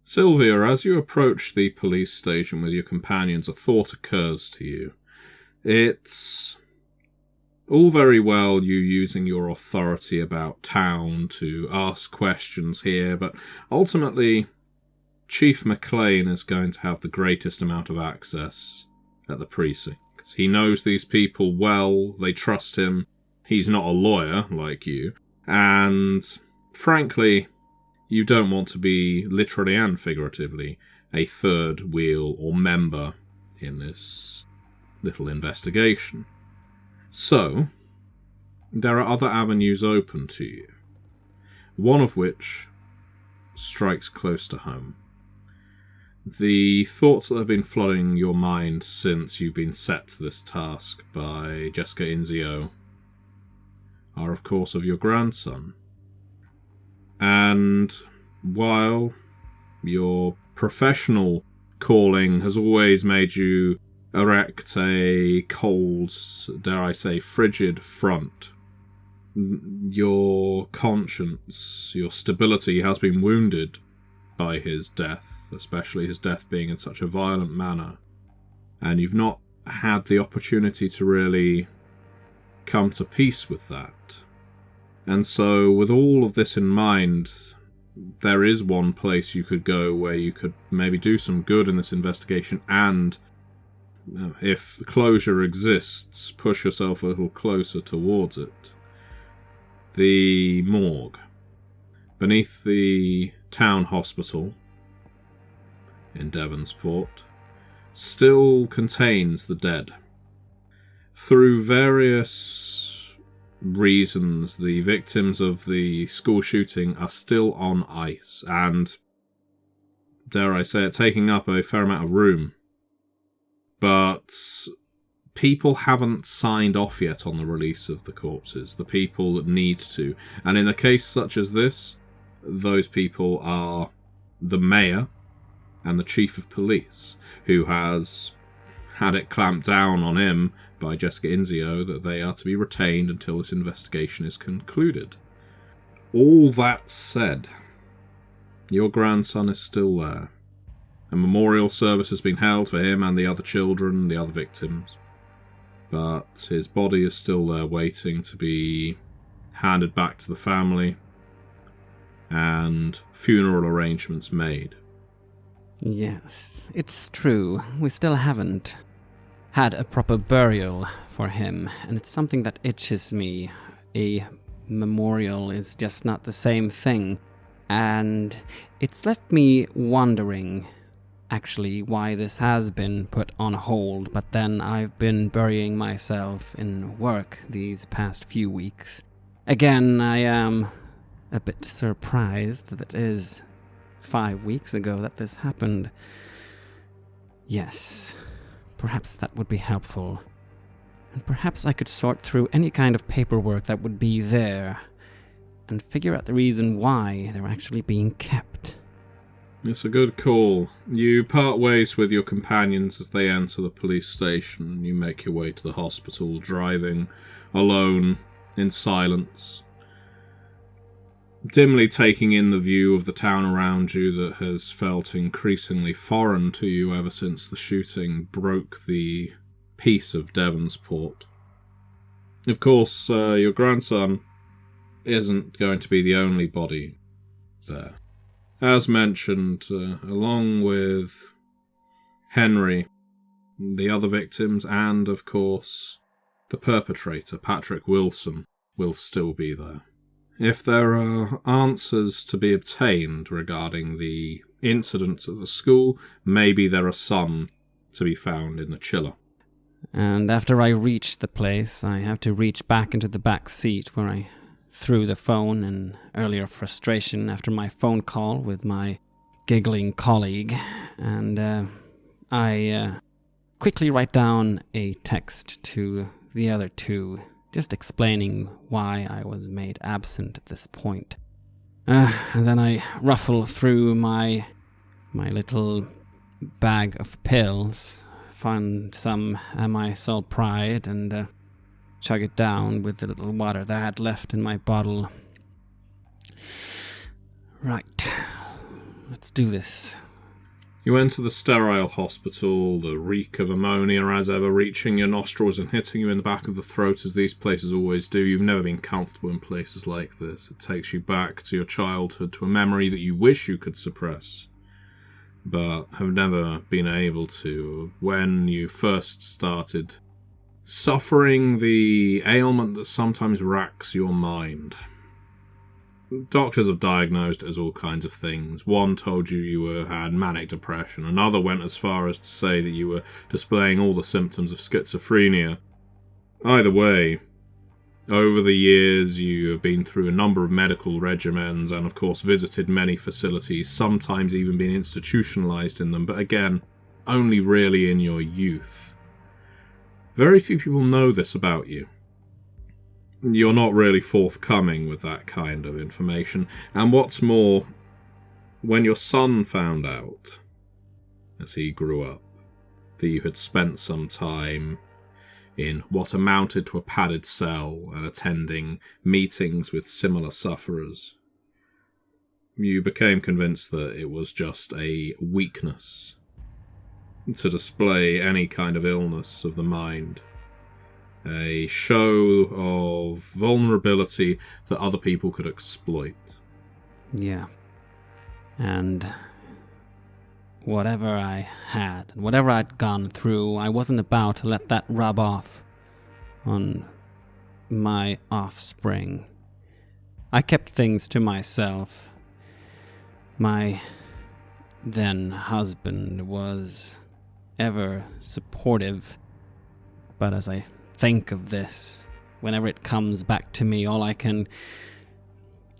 Sylvia, as you approach the police station with your companions, a thought occurs to you. It's all very well you using your authority about town to ask questions here, but ultimately, Chief McLean is going to have the greatest amount of access at the precinct. He knows these people well, they trust him, he's not a lawyer like you, and frankly, you don't want to be, literally and figuratively, a third wheel or member in this little investigation. So, there are other avenues open to you, one of which strikes close to home. The thoughts that have been flooding your mind since you've been set to this task by Jessica Inzio are, of course, of your grandson. And while your professional calling has always made you erect a cold, dare I say, frigid front, your conscience, your stability has been wounded by his death, especially his death being in such a violent manner, and you've not had the opportunity to really come to peace with that. And so, with all of this in mind, there is one place you could go where you could maybe do some good in this investigation and, if closure exists, push yourself a little closer towards it. The morgue. Beneath the town hospital in Devonsport still contains the dead. Through various reasons, the victims of the school shooting are still on ice and, dare I say it, taking up a fair amount of room. But people haven't signed off yet on the release of the corpses, the people that need to. And in a case such as this, those people are the mayor and the chief of police, who has had it clamped down on him by Jessica Inzio that they are to be retained until this investigation is concluded. All that said, your grandson is still there. A memorial service has been held for him and the other children, the other victims. But his body is still there waiting to be handed back to the family and funeral arrangements made. Yes, it's true. We still haven't had a proper burial for him, and it's something that itches me. A memorial is just not the same thing, and it's left me wondering, actually, why this has been put on hold, but then I've been burying myself in work these past few weeks. Again, I am a bit surprised that it is 5 weeks ago that this happened. Yes, perhaps that would be helpful. And perhaps I could sort through any kind of paperwork that would be there and figure out the reason why they're actually being kept. It's a good call. You part ways with your companions as they enter the police station, and you make your way to the hospital, driving alone, in silence, dimly taking in the view of the town around you that has felt increasingly foreign to you ever since the shooting broke the peace of Devonsport. Of course, your grandson isn't going to be the only body there. As mentioned, along with Henry, the other victims, and, of course, the perpetrator, Patrick Wilson, will still be there. If there are answers to be obtained regarding the incidents at the school, maybe there are some to be found in the chiller. And after I reach the place, I have to reach back into the back seat where I threw the phone in earlier frustration after my phone call with my giggling colleague, and I quickly write down a text to the other two, just explaining why I was made absent at this point. And then I ruffle through my little bag of pills, find some Amisol Pride, and chug it down with the little water that I had left in my bottle. Right. Let's do this. You enter the sterile hospital, the reek of ammonia as ever reaching your nostrils and hitting you in the back of the throat as these places always do. You've never been comfortable in places like this. It takes you back to your childhood, to a memory that you wish you could suppress, but have never been able to, of when you first started suffering the ailment that sometimes racks your mind. Doctors have diagnosed it as all kinds of things. One told you had manic depression. Another went as far as to say that you were displaying all the symptoms of schizophrenia. Either way, over the years you have been through a number of medical regimens and of course visited many facilities, sometimes even been institutionalized in them, but again, only really in your youth. Very few people know this about you. You're not really forthcoming with that kind of information. And what's more, when your son found out, as he grew up, that you had spent some time in what amounted to a padded cell and attending meetings with similar sufferers, you became convinced that it was just a weakness to display any kind of illness of the mind. A show of vulnerability that other people could exploit. Yeah. And whatever I had, and whatever I'd gone through, I wasn't about to let that rub off on my offspring. I kept things to myself. My then husband was ever supportive, but as I think of this, whenever it comes back to me, all I can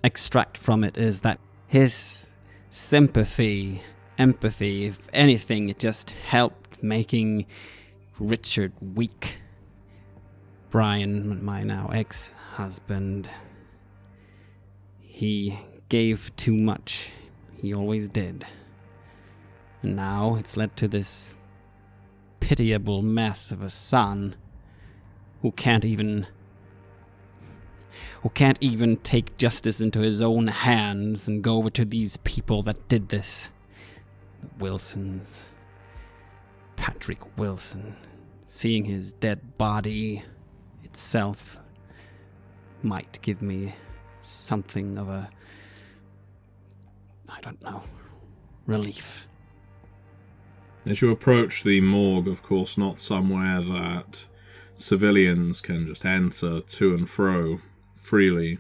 extract from it is that his sympathy, empathy, if anything, it just helped making Richard weak. Brian, my now ex-husband, he gave too much. He always did. And now it's led to this pitiable mess of a son who can't even take justice into his own hands and go over to these people that did this. The Wilsons. Patrick Wilson. Seeing his dead body itself might give me something of a, I don't know, relief. As you approach the morgue, of course not somewhere that civilians can just enter to and fro freely.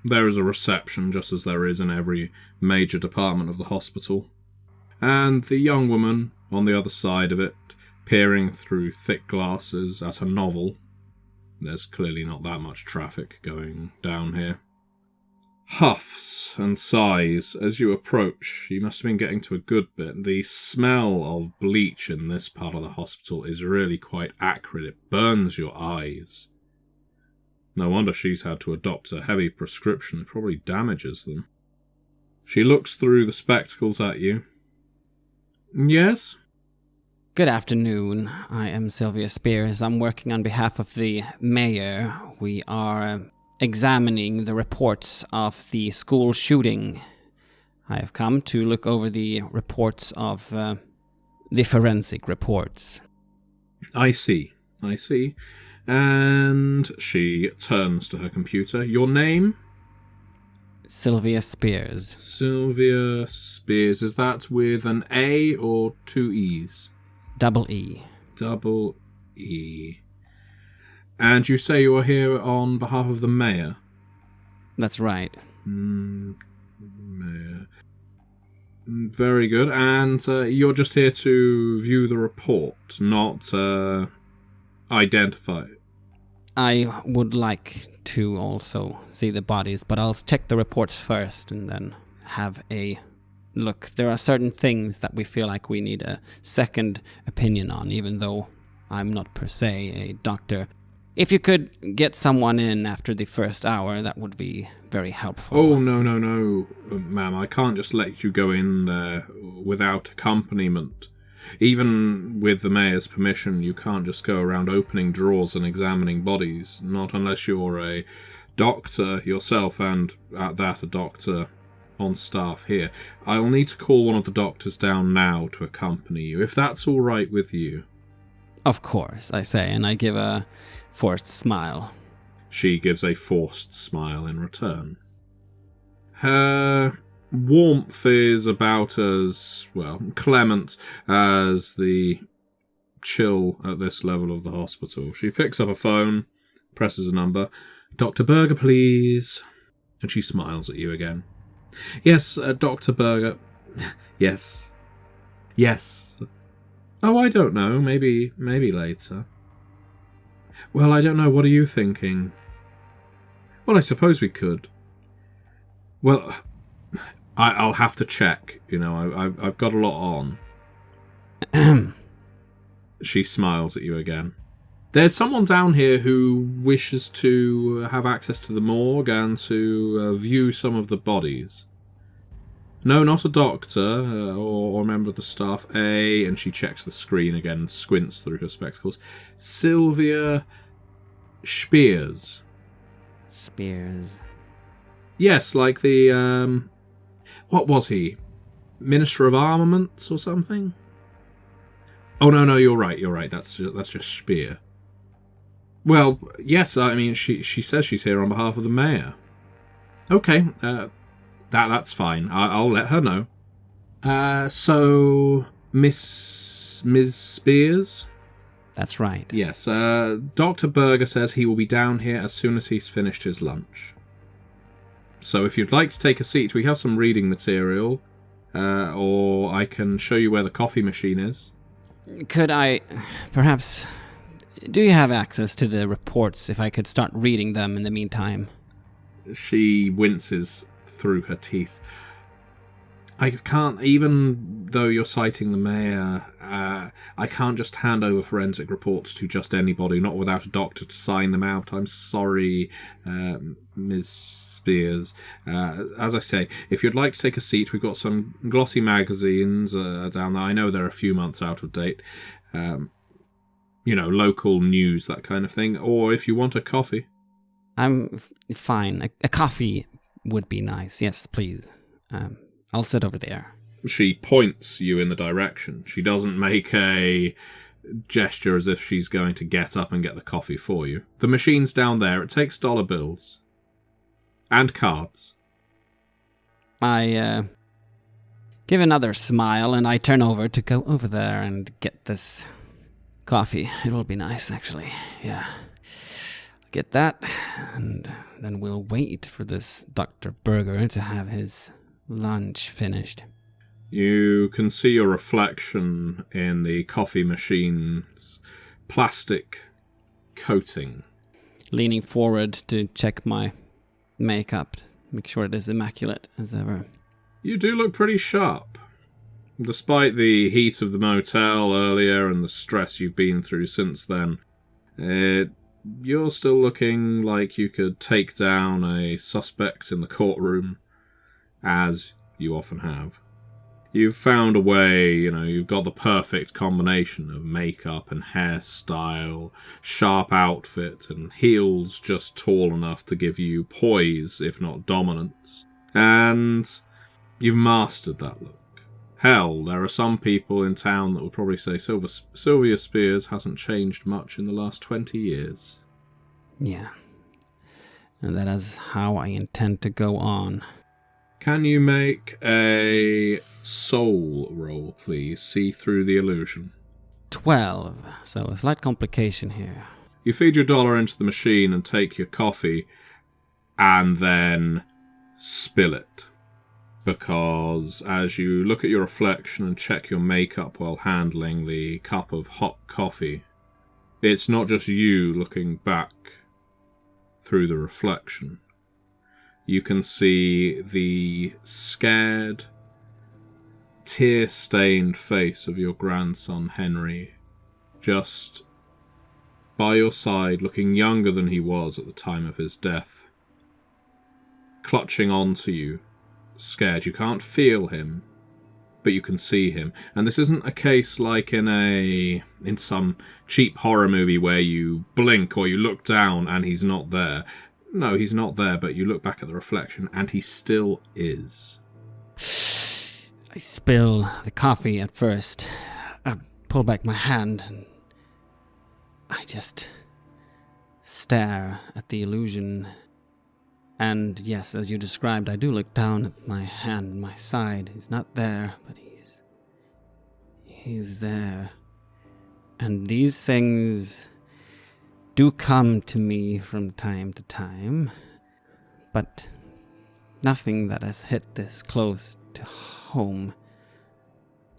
There is a reception, just as there is in every major department of the hospital. And the young woman on the other side of it, peering through thick glasses at a novel. There's clearly not that much traffic going down here. Huffs and sighs as you approach. You must have been getting to a good bit. The smell of bleach in this part of the hospital is really quite acrid. It burns your eyes. No wonder she's had to adopt a heavy prescription. It probably damages them. She looks through the spectacles at you. Yes? Good afternoon. I am Sylvia Speers. I'm working on behalf of the mayor. We are examining the reports of the school shooting. I have come to look over the reports of the forensic reports. I see. And she turns to her computer. Your name? Sylvia Speers. Sylvia Speers. Is that with an A or two E's? Double E. Double E. And you say you are here on behalf of the mayor? That's right. Mayor. Very good. And you're just here to view the report, not identify it? I would like to also see the bodies, but I'll check the reports first and then have a look. There are certain things that we feel like we need a second opinion on, even though I'm not per se a doctor. If you could get someone in after the first hour, that would be very helpful. Oh, no, ma'am. I can't just let you go in there without accompaniment. Even with the mayor's permission, you can't just go around opening drawers and examining bodies, not unless you're a doctor yourself, and at that, a doctor on staff here. I'll need to call one of the doctors down now to accompany you, if that's all right with you. Of course, I say, and I give a forced smile. She gives a forced smile in return. Her warmth is about as, clement as the chill at this level of the hospital. She picks up a phone, presses a number. Dr. Berger, please. And she smiles at you again. Yes, Dr. Berger. Yes. Yes. Oh, I don't know. Maybe later. Well, I don't know. What are you thinking? Well, I suppose we could. Well, I'll have to check. I've got a lot on. She smiles at you again. There's someone down here who wishes to have access to the morgue and to view some of the bodies. No, not a doctor or a member of the staff. And she checks the screen again and squints through her spectacles. Sylvia Speers. Spears. Yes, like the, what was he? Minister of Armaments or something? Oh, no, you're right. That's just Speer. Well, yes, I mean, she says she's here on behalf of the mayor. Okay, that's fine. I'll let her know. So, Ms. Speers? That's right. Yes, Dr. Berger says he will be down here as soon as he's finished his lunch. So if you'd like to take a seat, we have some reading material, or I can show you where the coffee machine is. Could I, perhaps, do you have access to the reports if I could start reading them in the meantime? She winces through her teeth. I can't, even though you're citing the mayor, I can't just hand over forensic reports to just anybody, not without a doctor to sign them out. I'm sorry, Ms. Speers. As I say, if you'd like to take a seat, we've got some glossy magazines down there. I know they're a few months out of date. Local news, that kind of thing. Or if you want a coffee. I'm fine. A coffee would be nice. Yes, please. I'll sit over there. She points you in the direction. She doesn't make a gesture as if she's going to get up and get the coffee for you. The machine's down there. It takes dollar bills. And cards. I give another smile and I turn over to go over there and get this coffee. It'll be nice, actually. Yeah. Get that, and then we'll wait for this Dr. Berger to have his lunch finished. You can see your reflection in the coffee machine's plastic coating. Leaning forward to check my makeup, make sure it is immaculate as ever. You do look pretty sharp. Despite the heat of the motel earlier and the stress you've been through since then, you're still looking like you could take down a suspect in the courtroom, as you often have. You've found a way, you've got the perfect combination of makeup and hairstyle, sharp outfit, and heels just tall enough to give you poise, if not dominance. And you've mastered that look. Hell, there are some people in town that would probably say Sylvia Speers hasn't changed much in the last 20 years. Yeah. And that is how I intend to go on. Can you make a soul roll, please? See through the illusion. 12, so a slight complication here. You feed your dollar into the machine and take your coffee, and then spill it. Because as you look at your reflection and check your makeup while handling the cup of hot coffee, it's not just you looking back through the reflection. You can see the scared, tear-stained face of your grandson Henry, just by your side, looking younger than he was at the time of his death, clutching onto you, scared. You can't feel him, but you can see him. And this isn't a case like in some cheap horror movie where you blink or you look down and he's not there. No, he's not there, but you look back at the reflection and he still is. I spill the coffee at first. I pull back my hand and I just stare at the illusion. And yes, as you described, I do look down at my hand, my side. He's not there, but he's there. And these things do come to me from time to time, but nothing that has hit this close to home.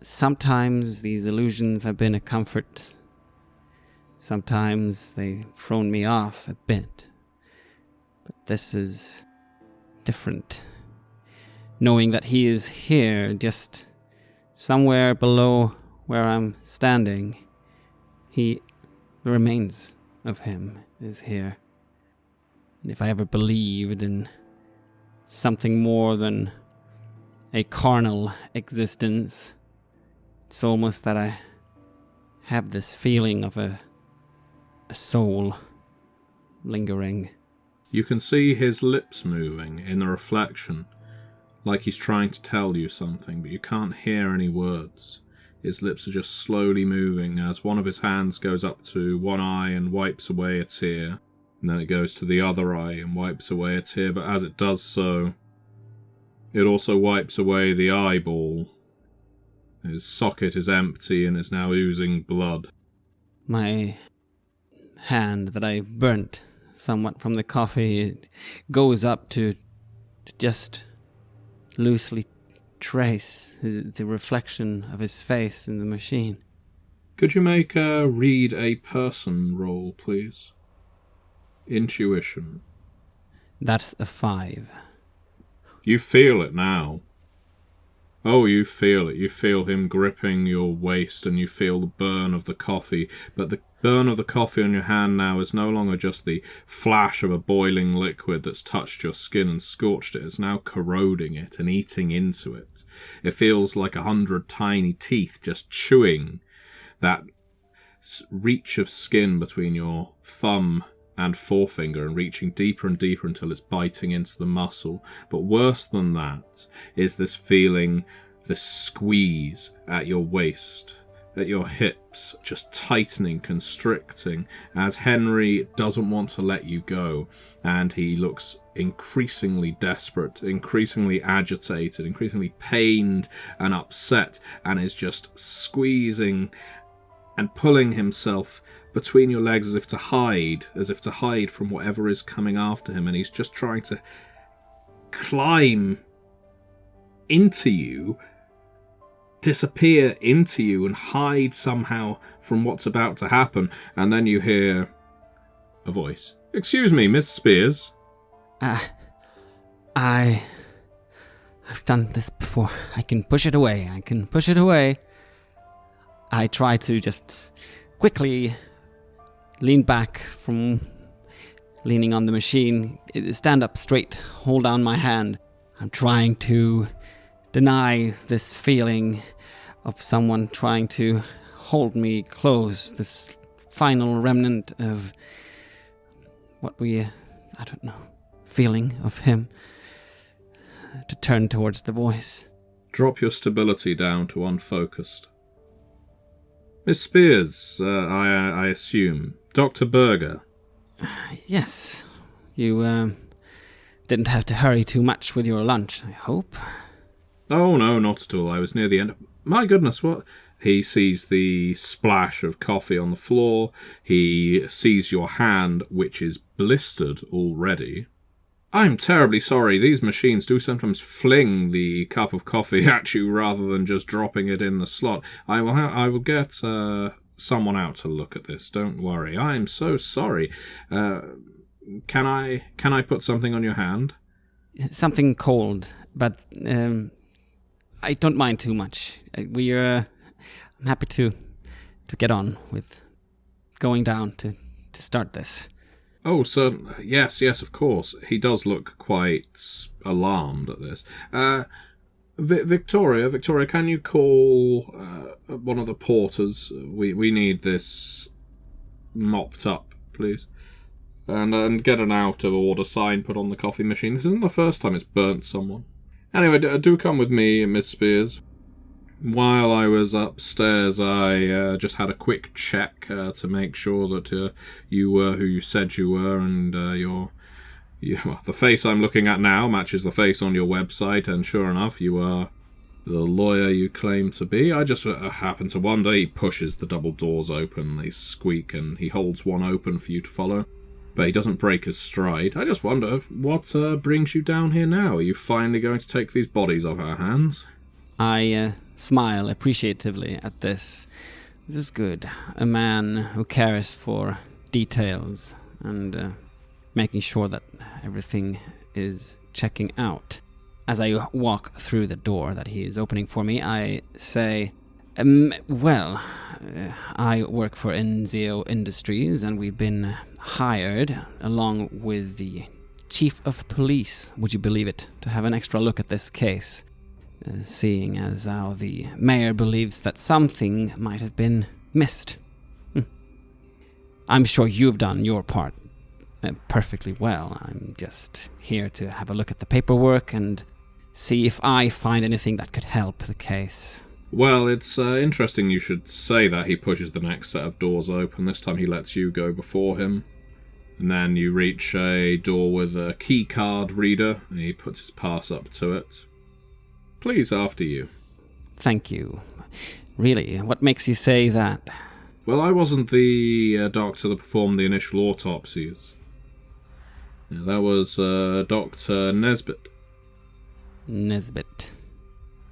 Sometimes these illusions have been a comfort. Sometimes they've thrown me off a bit. But this is different. Knowing that he is here, just somewhere below where I'm standing, the remains of him is here. And if I ever believed in something more than a carnal existence, it's almost that I have this feeling of a soul lingering. You can see his lips moving in the reflection, like he's trying to tell you something, but you can't hear any words. His lips are just slowly moving as one of his hands goes up to one eye and wipes away a tear, and then it goes to the other eye and wipes away a tear, but as it does so, it also wipes away the eyeball. His socket is empty and is now oozing blood. My hand that I burnt somewhat from the coffee, it goes up to just loosely trace the reflection of his face in the machine. Could you make a read a person roll, please? Intuition. That's a 5. You feel it now. Oh, you feel it. You feel him gripping your waist and you feel the burn of the coffee. But the burn of the coffee on your hand now is no longer just the flash of a boiling liquid that's touched your skin and scorched it. It's now corroding it and eating into it. It feels like 100 tiny teeth just chewing that reach of skin between your thumb and forefinger and reaching deeper and deeper until it's biting into the muscle. But worse than that is this feeling, this squeeze at your waist, at your hips, just tightening, constricting, as Henry doesn't want to let you go, and he looks increasingly desperate, increasingly agitated, increasingly pained and upset, and is just squeezing and pulling himself between your legs as if to hide from whatever is coming after him, and he's just trying to climb into you, disappear into you, and hide somehow from what's about to happen. And then you hear a voice. "Excuse me, Miss Spears." I've done this before. I can push it away. I try to just quickly lean back from leaning on the machine, stand up straight, hold down my hand. I'm trying to deny this feeling of someone trying to hold me close, this final remnant of feeling of him, to turn towards the voice. Drop your stability down to unfocused. Miss Spears, I assume. Dr. Berger. Yes. You, didn't have to hurry too much with your lunch, I hope? Oh, no, not at all. I was near the end. My goodness, what? He sees the splash of coffee on the floor. He sees your hand, which is blistered already. I'm terribly sorry. These machines do sometimes fling the cup of coffee at you rather than just dropping it in the slot. I will get someone out to look at this. Don't worry. I am so sorry. Can I put something on your hand? Something cold, but I don't mind too much. I'm happy to get on with going down to start this. Oh, sir, yes, of course. He does look quite alarmed at this. Victoria, can you call one of the porters? We need this mopped up, please. And get an out-of-order sign put on the coffee machine. This isn't the first time it's burnt someone. Anyway, do come with me, Miss Spears. While I was upstairs, I just had a quick check to make sure that you were who you said you were, and the face I'm looking at now matches the face on your website, and sure enough, you are the lawyer you claim to be. I just happen to wonder. He pushes the double doors open, they squeak, and he holds one open for you to follow. But he doesn't break his stride. I just wonder, what brings you down here now? Are you finally going to take these bodies off our hands? I smile appreciatively at this. This is good. A man who cares for details and making sure that everything is checking out. As I walk through the door that he is opening for me, I say, I work for Enzio Industries, and we've been hired, along with the Chief of Police, would you believe it, to have an extra look at this case, seeing as how the mayor believes that something might have been missed. I'm sure you've done your part perfectly well. I'm just here to have a look at the paperwork and see if I find anything that could help the case. Well, it's interesting you should say that. He pushes the next set of doors open. This time he lets you go before him. And then you reach a door with a key card reader, and he puts his pass up to it. Please, after you. Thank you. Really, what makes you say that? Well, I wasn't the doctor that performed the initial autopsies. That was Dr. Nesbitt. Nesbitt.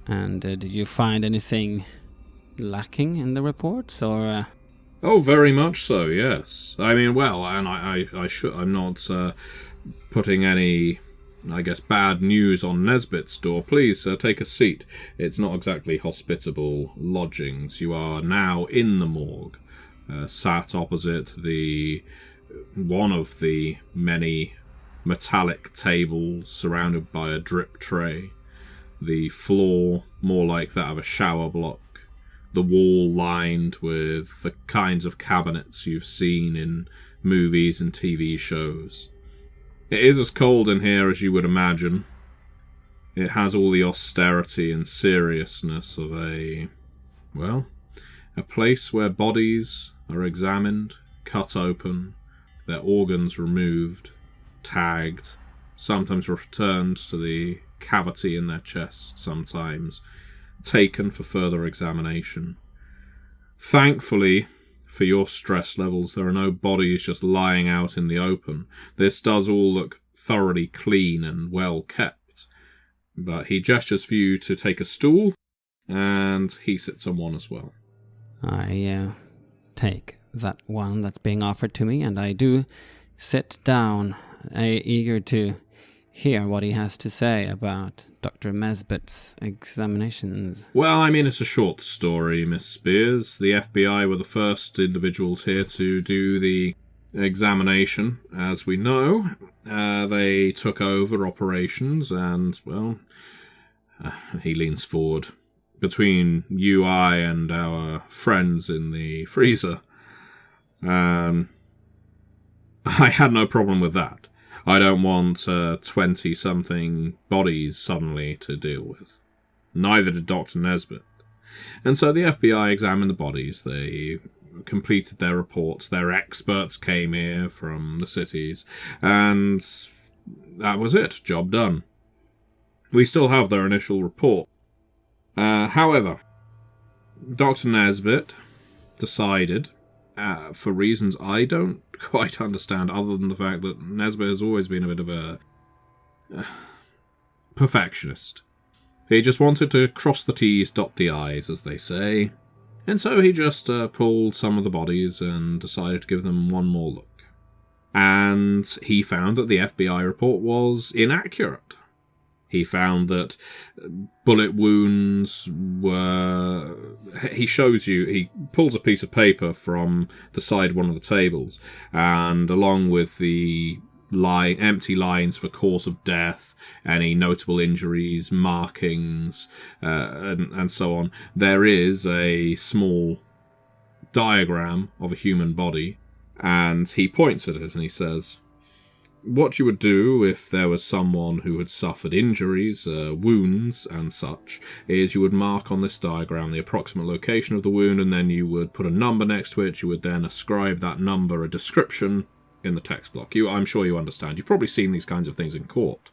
And did you find anything lacking in the reports, or? Oh, very much so. Yes. I mean, well, and I'm not putting any, I guess, bad news on Nesbitt's door. Please take a seat. It's not exactly hospitable lodgings. You are now in the morgue, sat opposite one of the many metallic tables surrounded by a drip tray. The floor more like that of a shower block. The wall lined with the kinds of cabinets you've seen in movies and TV shows. It is as cold in here as you would imagine. It has all the austerity and seriousness of a place where bodies are examined, cut open, their organs removed, tagged, sometimes returned to the cavity in their chest, sometimes taken for further examination. Thankfully, for your stress levels, there are no bodies just lying out in the open. This does all look thoroughly clean and well kept. But he gestures for you to take a stool, and he sits on one as well. I take that one that's being offered to me, and I do sit down, eager to hear what he has to say about Dr. Nesbitt's examinations. Well, I mean, it's a short story, Miss Spears. The FBI were the first individuals here to do the examination. As we know, they took over operations and, he leans forward. Between you, I, and our friends in the freezer, I had no problem with that. I don't want 20-something bodies suddenly to deal with. Neither did Dr. Nesbitt. And so the FBI examined the bodies. They completed their reports. Their experts came here from the cities. And that was it. Job done. We still have their initial report. However, Dr. Nesbitt decided, for reasons I don't quite understand, other than the fact that Nesbitt has always been a bit of a perfectionist. He just wanted to cross the T's, dot the I's, as they say. And so he just pulled some of the bodies and decided to give them one more look. And he found that the FBI report was inaccurate. He found that bullet wounds were... He pulls a piece of paper from the side of one of the tables, and along with the empty lines for cause of death, any notable injuries, markings, and so on, there is a small diagram of a human body, and he points at it and he says, What you would do if there was someone who had suffered injuries, wounds and such, is you would mark on this diagram the approximate location of the wound, and then you would put a number next to it. You would then ascribe that number a description in the text block. I'm sure you understand. You've probably seen these kinds of things in court.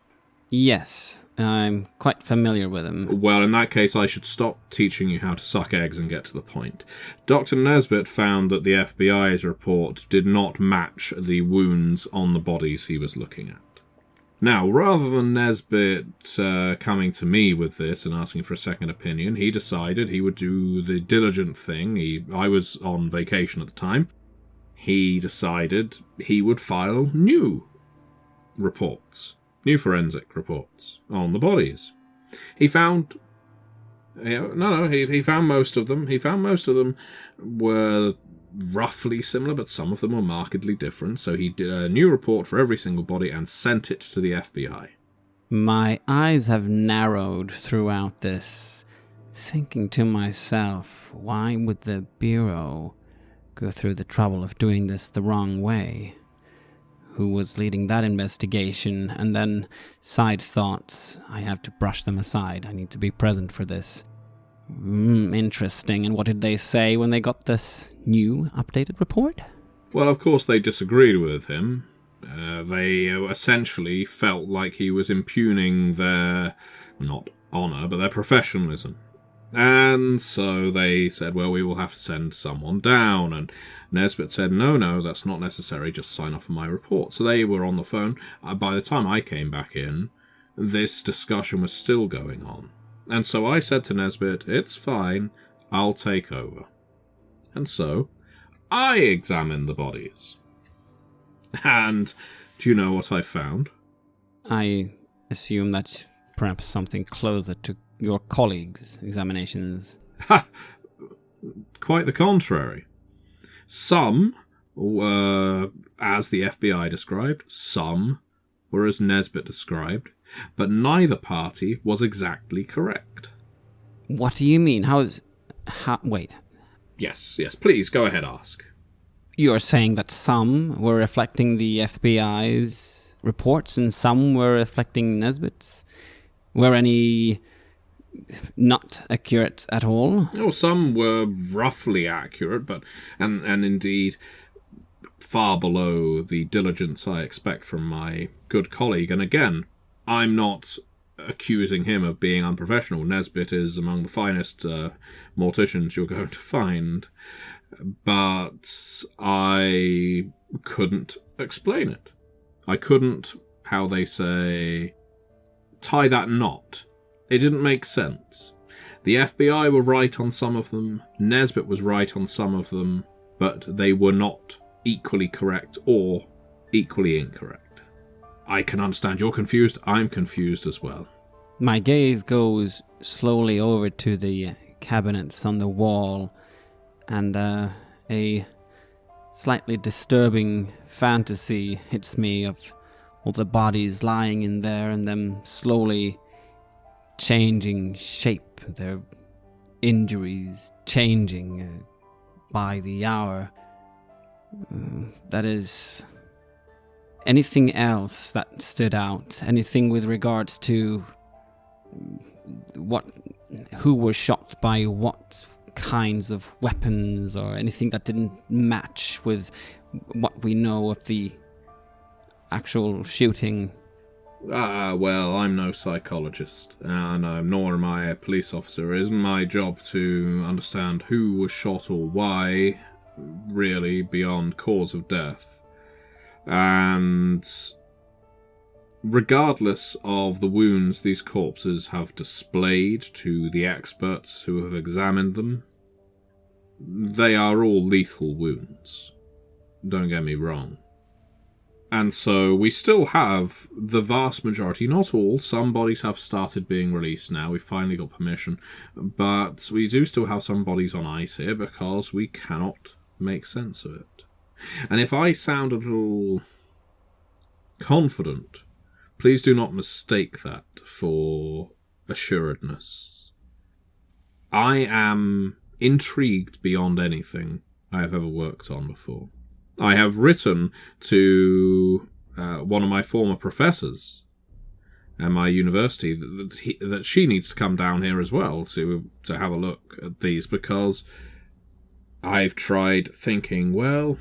Yes, I'm quite familiar with them. Well, in that case, I should stop teaching you how to suck eggs and get to the point. Dr. Nesbitt found that the FBI's report did not match the wounds on the bodies he was looking at. Now, rather than Nesbitt coming to me with this and asking for a second opinion, he decided he would do the diligent thing. I was on vacation at the time. He decided he would file new forensic reports on the bodies. He found... He found most of them. He found most of them were roughly similar, but some of them were markedly different. So he did a new report for every single body and sent it to the FBI. My eyes have narrowed throughout this, thinking to myself, why would the Bureau go through the trouble of doing this the wrong way? Who was leading that investigation? And then side thoughts, I have to brush them aside. I need to be present for this. Interesting. And what did they say when they got this new updated report? Well, of course they disagreed with him. They essentially felt like he was impugning their, not honour, but their professionalism. And so they said, well, we will have to send someone down. And Nesbitt said, no, that's not necessary. Just sign off on my report. So they were on the phone. By the time I came back in, this discussion was still going on. And so I said to Nesbitt, it's fine. I'll take over. And so I examined the bodies. And do you know what I found? I assume that perhaps something closer to your colleagues' examinations. Ha! Quite the contrary. Some were as the FBI described, some were as Nesbitt described, but neither party was exactly correct. What do you mean? Wait. Yes, please, go ahead, ask. You're saying that some were reflecting the FBI's reports and some were reflecting Nesbitt's? Were any not accurate at all? Oh, some were roughly accurate, but and indeed far below the diligence I expect from my good colleague. And again, I'm not accusing him of being unprofessional. Nesbitt is among the finest morticians you're going to find, but I couldn't explain it. I couldn't, how they say, tie that knot. It didn't make sense. The FBI were right on some of them, Nesbitt was right on some of them, but they were not equally correct or equally incorrect. I can understand you're confused, I'm confused as well. My gaze goes slowly over to the cabinets on the wall, and a slightly disturbing fantasy hits me of all the bodies lying in there and them slowly changing shape, their injuries changing by the hour. That is... anything else that stood out? Anything with regards to who was shot by what kinds of weapons, or anything that didn't match with what we know of the actual shooting? Well, I'm no psychologist, and nor am I a police officer. It isn't my job to understand who was shot or why, really, beyond cause of death. And regardless of the wounds these corpses have displayed to the experts who have examined them, they are all lethal wounds. Don't get me wrong. And so we still have the vast majority, not all, some bodies have started being released now, we've finally got permission, but we do still have some bodies on ice here because we cannot make sense of it. And if I sound a little confident, please do not mistake that for assuredness. I am intrigued beyond anything I have ever worked on before. I have written to one of my former professors at my university that she needs to come down here as well to have a look at these, because I've tried thinking, well,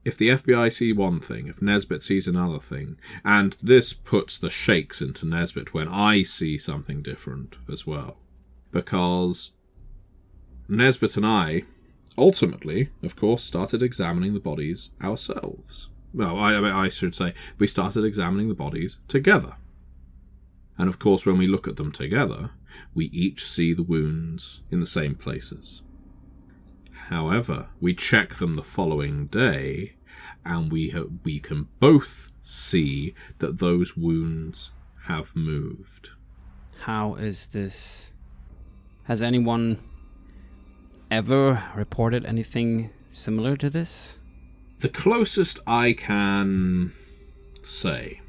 if the FBI see one thing, if Nesbitt sees another thing, and this puts the shakes into Nesbitt when I see something different as well, because Nesbitt and I ultimately, of course, started examining the bodies ourselves. Well, I should say, we started examining the bodies together. And of course, when we look at them together, we each see the wounds in the same places. However, we check them the following day, and we can both see that those wounds have moved. How is this? Has anyone ever reported anything similar to this? The closest I can say,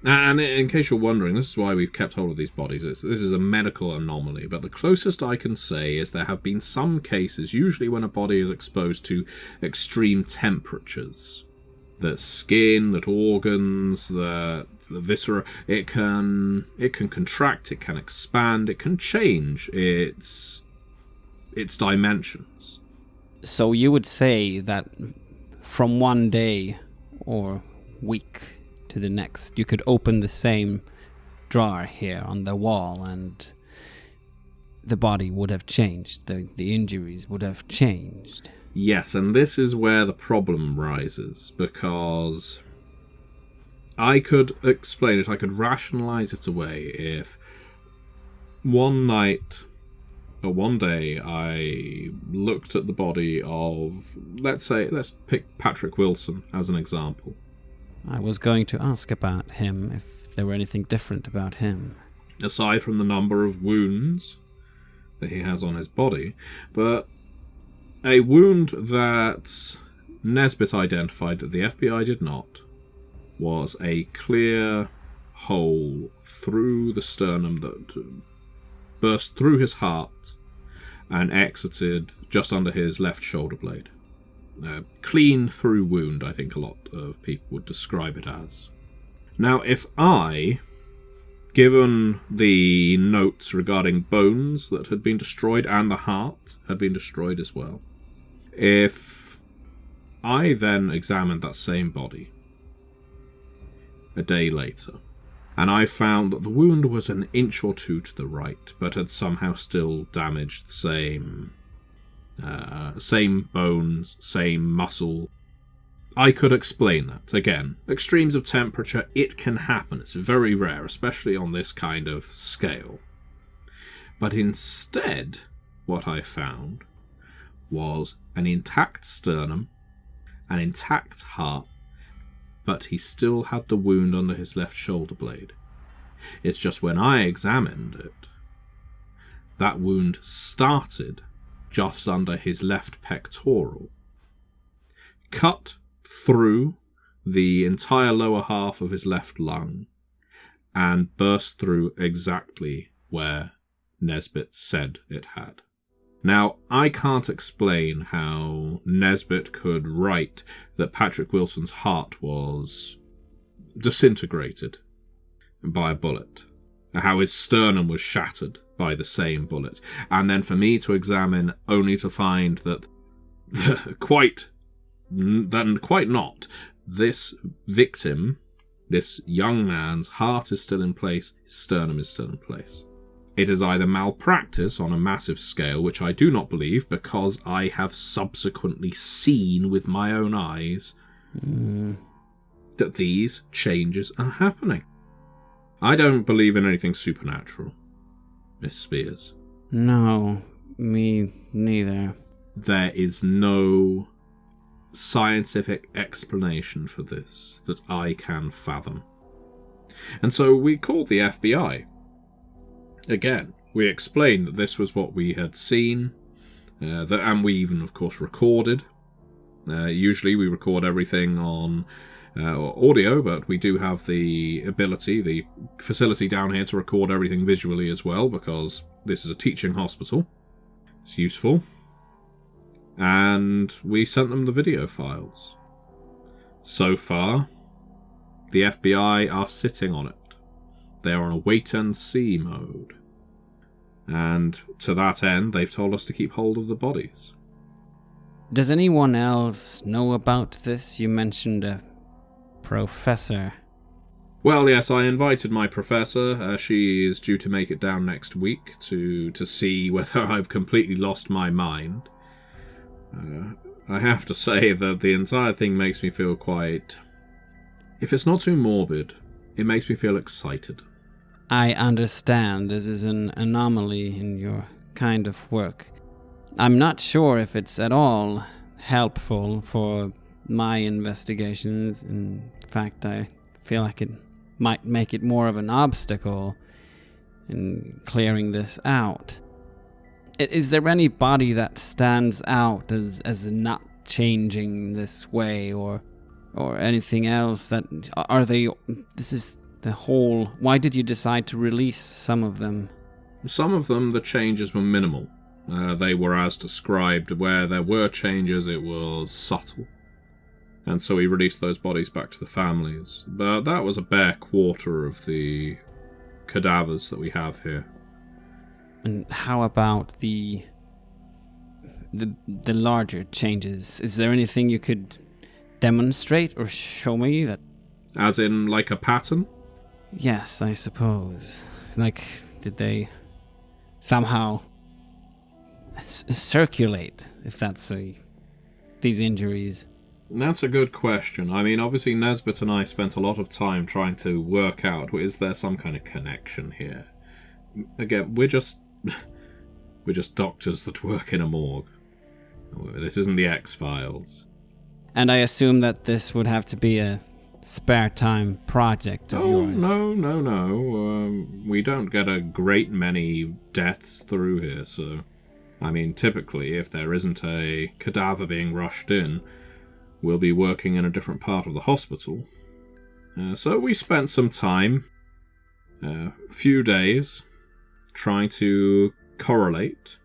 and in case you're wondering, this is why we've kept hold of these bodies. This is a medical anomaly, but the closest I can say is there have been some cases, usually when a body is exposed to extreme temperatures, that skin, that organs, the viscera, it can contract, it can expand, it can change its dimensions. So you would say that from one day or week to the next, you could open the same drawer here on the wall and the body would have changed, the injuries would have changed. Yes, and this is where the problem rises, because I could explain it, I could rationalize it away if one night or one day I looked at the body of, let's pick Patrick Wilson as an example. I was going to ask about him, if there were anything different about him. Aside from the number of wounds that he has on his body, but a wound that Nesbitt identified that the FBI did not was a clear hole through the sternum that burst through his heart and exited just under his left shoulder blade. A clean through wound, I think a lot of people would describe it as. Now, if I, given the notes regarding bones that had been destroyed and the heart had been destroyed as well, if I then examined that same body a day later, and I found that the wound was an inch or two to the right, but had somehow still damaged the same bones, same muscle, I could explain that. Again, extremes of temperature, it can happen. It's very rare, especially on this kind of scale. But instead, what I found was an intact sternum, an intact heart, but he still had the wound under his left shoulder blade. It's just when I examined it, that wound started just under his left pectoral, cut through the entire lower half of his left lung, and burst through exactly where Nesbitt said it had. Now, I can't explain how Nesbitt could write that Patrick Wilson's heart was disintegrated by a bullet, how his sternum was shattered by the same bullet, and then for me to examine only to find that quite not. This victim, this young man's heart is still in place, his sternum is still in place. It is either malpractice on a massive scale, which I do not believe because I have subsequently seen with my own eyes that these changes are happening. I don't believe in anything supernatural, Miss Spears. No, me neither. There is no scientific explanation for this that I can fathom. And so we called the FBI. Again, we explained that this was what we had seen, and we even, of course, recorded. Usually we record everything on audio, but we do have the ability, the facility down here to record everything visually as well, because this is a teaching hospital. It's useful. And we sent them the video files. So far, The FBI are sitting on it. They are on a wait-and-see mode. And to that end, they've told us to keep hold of the bodies. Does anyone else know about this? You mentioned a professor. Well, yes, I invited my professor. She is due to make it down next week to see whether I've completely lost my mind. I have to say that the entire thing makes me feel quite... If it's not too morbid, it makes me feel excited. I understand this is an anomaly in your kind of work. I'm not sure if it's at all helpful for my investigations. In fact, I feel like it might make it more of an obstacle in clearing this out. Is there any body that stands out as not changing this way, or anything else that are they? This is the whole. Why did you decide to release some of them? Some of them, the changes were minimal. They were as described. Where there were changes, it was subtle. And so we released those bodies back to the families. But that was a bare quarter of the cadavers that we have here. And how about the larger changes? Is there anything you could demonstrate or show me that... As in, like a pattern? Yes, I suppose. Like, did they somehow circulate, if that's these injuries? That's a good question. I mean, obviously Nesbitt and I spent a lot of time trying to work out, is there some kind of connection here? Again, we're just doctors that work in a morgue. This isn't the X-Files. And I assume that this would have to be a spare time project of yours. No. We don't get a great many deaths through here, so... I mean, typically, if there isn't a cadaver being rushed in, we'll be working in a different part of the hospital. So we spent some time, a few days, trying to correlate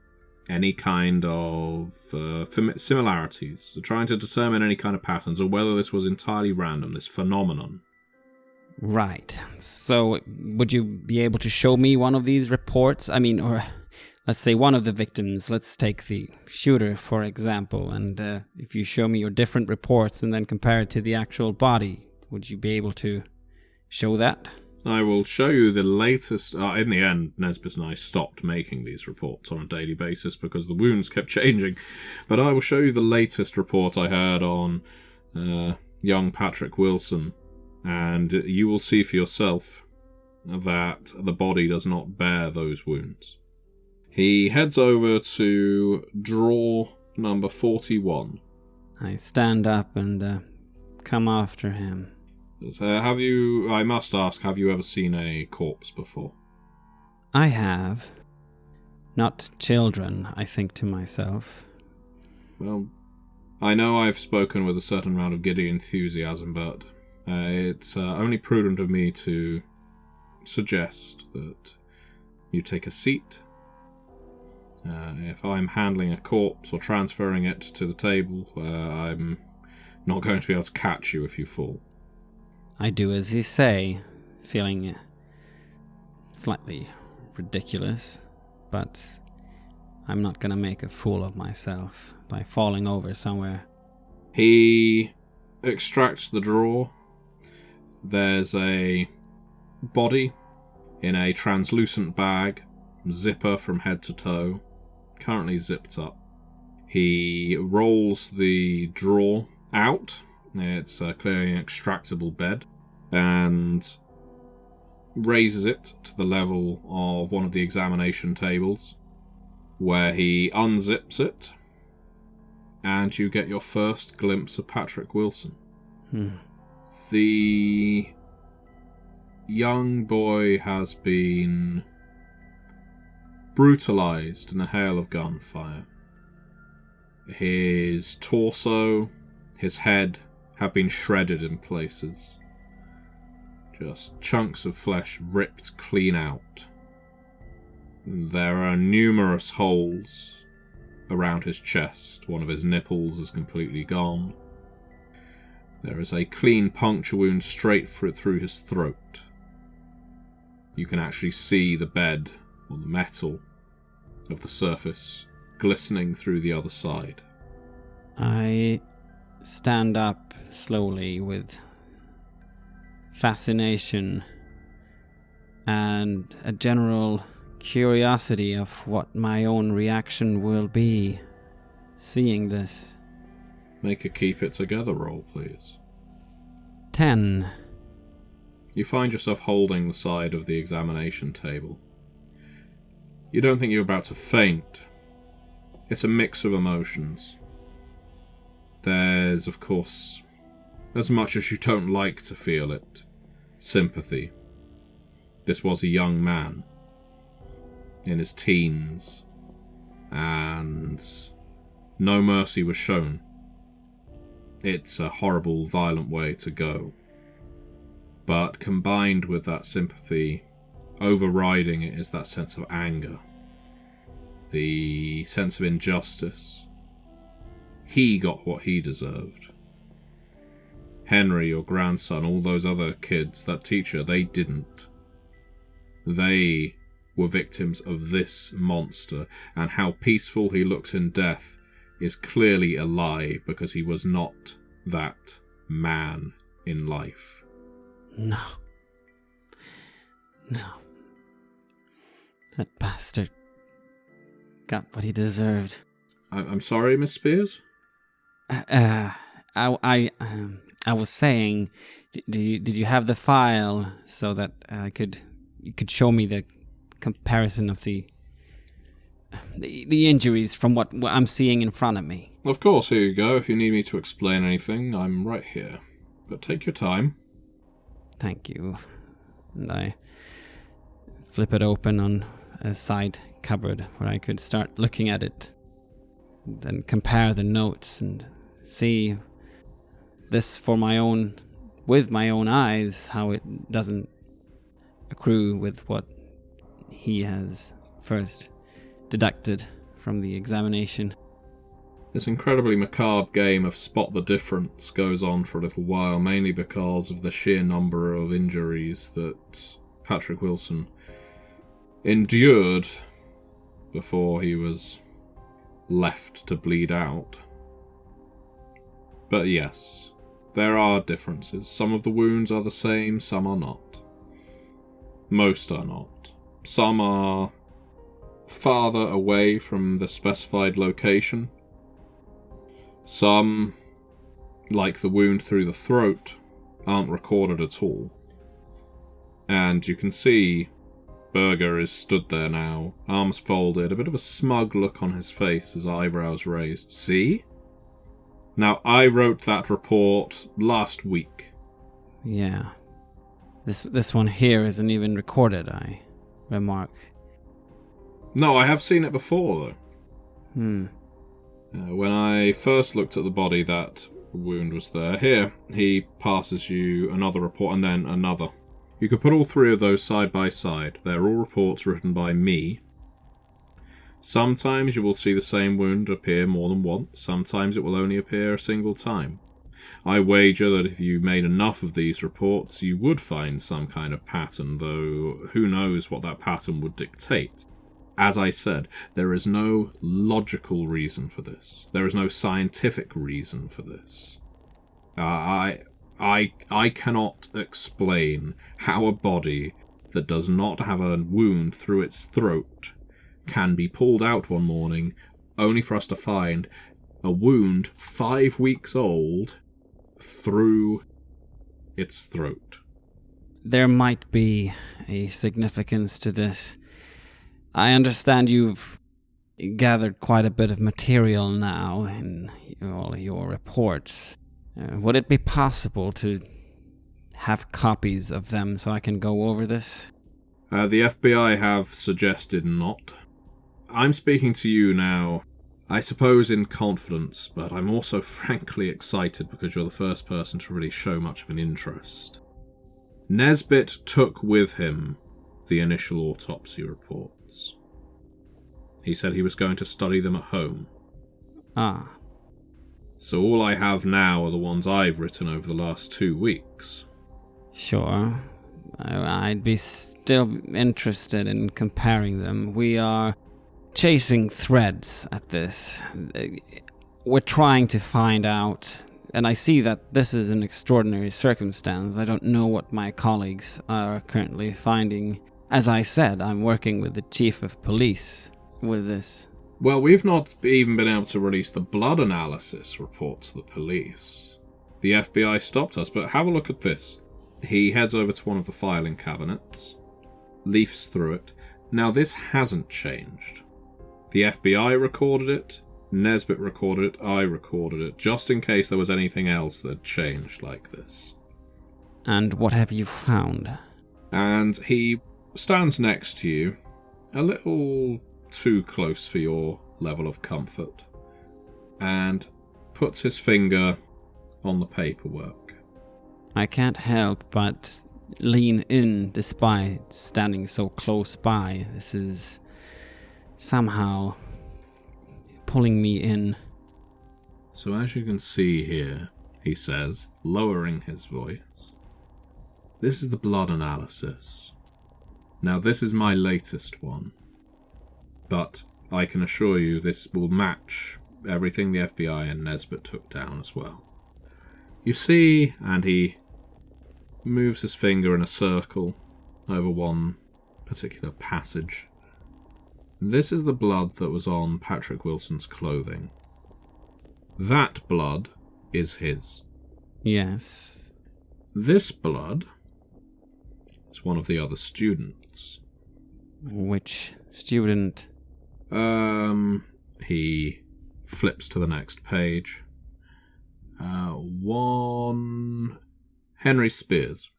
any kind of similarities, trying to determine any kind of patterns, or whether this was entirely random, this phenomenon. Right. So, would you be able to show me one of these reports? I mean, or let's say one of the victims. Let's take the shooter, for example, and if you show me your different reports and then compare it to the actual body, would you be able to show that? I will show you the latest... in the end, Nesbitt and I stopped making these reports on a daily basis because the wounds kept changing. But I will show you the latest report I had on young Patrick Wilson, and you will see for yourself that the body does not bear those wounds. He heads over to drawer number 41. I stand up and come after him. I must ask, have you ever seen a corpse before? I have. Not children, I think to myself. Well, I know I've spoken with a certain amount of giddy enthusiasm, but it's only prudent of me to suggest that you take a seat. If I'm handling a corpse or transferring it to the table, I'm not going to be able to catch you if you fall. I do as you say, feeling slightly ridiculous, but I'm not gonna make a fool of myself by falling over somewhere. He extracts the drawer. There's a body in a translucent bag, zipper from head to toe, currently zipped up. He rolls the drawer out. It's clearly an extractable bed, and raises it to the level of one of the examination tables, where he unzips it, and you get your first glimpse of Patrick Wilson. The young boy has been brutalized in a hail of gunfire. His torso, his head, have been shredded in places. Just chunks of flesh ripped clean out. There are numerous holes around his chest. One of his nipples is completely gone. There is a clean puncture wound straight through his throat. You can actually see the bed, or the metal, of the surface glistening through the other side. I stand up slowly with fascination and a general curiosity of what my own reaction will be seeing this. Make a keep it together roll, please. 10. You find yourself holding the side of the examination table. You don't think you're about to faint. It's a mix of emotions. There's, of course, as much as you don't like to feel it, sympathy. This was a young man, in his teens, and no mercy was shown. It's a horrible, violent way to go. But combined with that sympathy, overriding it is that sense of anger. The sense of injustice. He got what he deserved. Henry, your grandson, all those other kids, that teacher, they didn't. They were victims of this monster, and how peaceful he looks in death is clearly a lie, because he was not that man in life. No. That bastard got what he deserved. I'm sorry, Miss Spears? I was saying, did you have the file so that you could show me the comparison of the injuries from what I'm seeing in front of me? Of course, here you go. If you need me to explain anything, I'm right here. But take your time. Thank you. And I flip it open on a side cupboard where I could start looking at it, and then compare the notes and see this with my own eyes, how it doesn't accrue with what he has first deducted from the examination. This incredibly macabre game of spot the difference goes on for a little while, mainly because of the sheer number of injuries that Patrick Wilson endured before he was left to bleed out. But yes, there are differences. Some of the wounds are the same, some are not. Most are not. Some are farther away from the specified location. Some, like the wound through the throat, aren't recorded at all. And you can see Berger is stood there now, arms folded, a bit of a smug look on his face, his eyebrows raised. See? Now, I wrote that report last week. Yeah. This one here isn't even recorded, I remark. No, I have seen it before, though. When I first looked at the body, that wound was there. Here, he passes you another report and then another. You could put all three of those side by side. They're all reports written by me. Sometimes you will see the same wound appear more than once. Sometimes it will only appear a single time. I wager that if you made enough of these reports, you would find some kind of pattern, though who knows what that pattern would dictate. As I said, there is no logical reason for this. There is no scientific reason for this. I cannot explain how a body that does not have a wound through its throat can be pulled out one morning, only for us to find a wound 5 weeks old through its throat. There might be a significance to this. I understand you've gathered quite a bit of material now in all your reports. Would it be possible to have copies of them so I can go over this? The FBI have suggested not. I'm speaking to you now, I suppose in confidence, but I'm also frankly excited because you're the first person to really show much of an interest. Nesbitt took with him the initial autopsy reports. He said he was going to study them at home. Ah. So all I have now are the ones I've written over the last 2 weeks. Sure. I'd be still interested in comparing them. We are chasing threads at this. We're trying to find out, and I see that this is an extraordinary circumstance. I don't know what my colleagues are currently finding. As I said, I'm working with the chief of police with this. Well, we've not even been able to release the blood analysis report to the police. The FBI stopped us, but have a look at this. He heads over to one of the filing cabinets, leafs through it. Now, this hasn't changed. The FBI recorded it, Nesbitt recorded it, I recorded it, just in case there was anything else that changed like this. And what have you found? And he stands next to you, a little too close for your level of comfort, and puts his finger on the paperwork. I can't help but lean in despite standing so close by. This is somehow pulling me in. So as you can see here, he says, lowering his voice, this is the blood analysis. Now, this is my latest one, but I can assure you this will match everything the FBI and Nesbitt took down as well. You see, and he moves his finger in a circle over one particular passage. This is the blood that was on Patrick Wilson's clothing. That blood is his. Yes. This blood is one of the other students. Which student? He flips to the next page. One Henry Speers.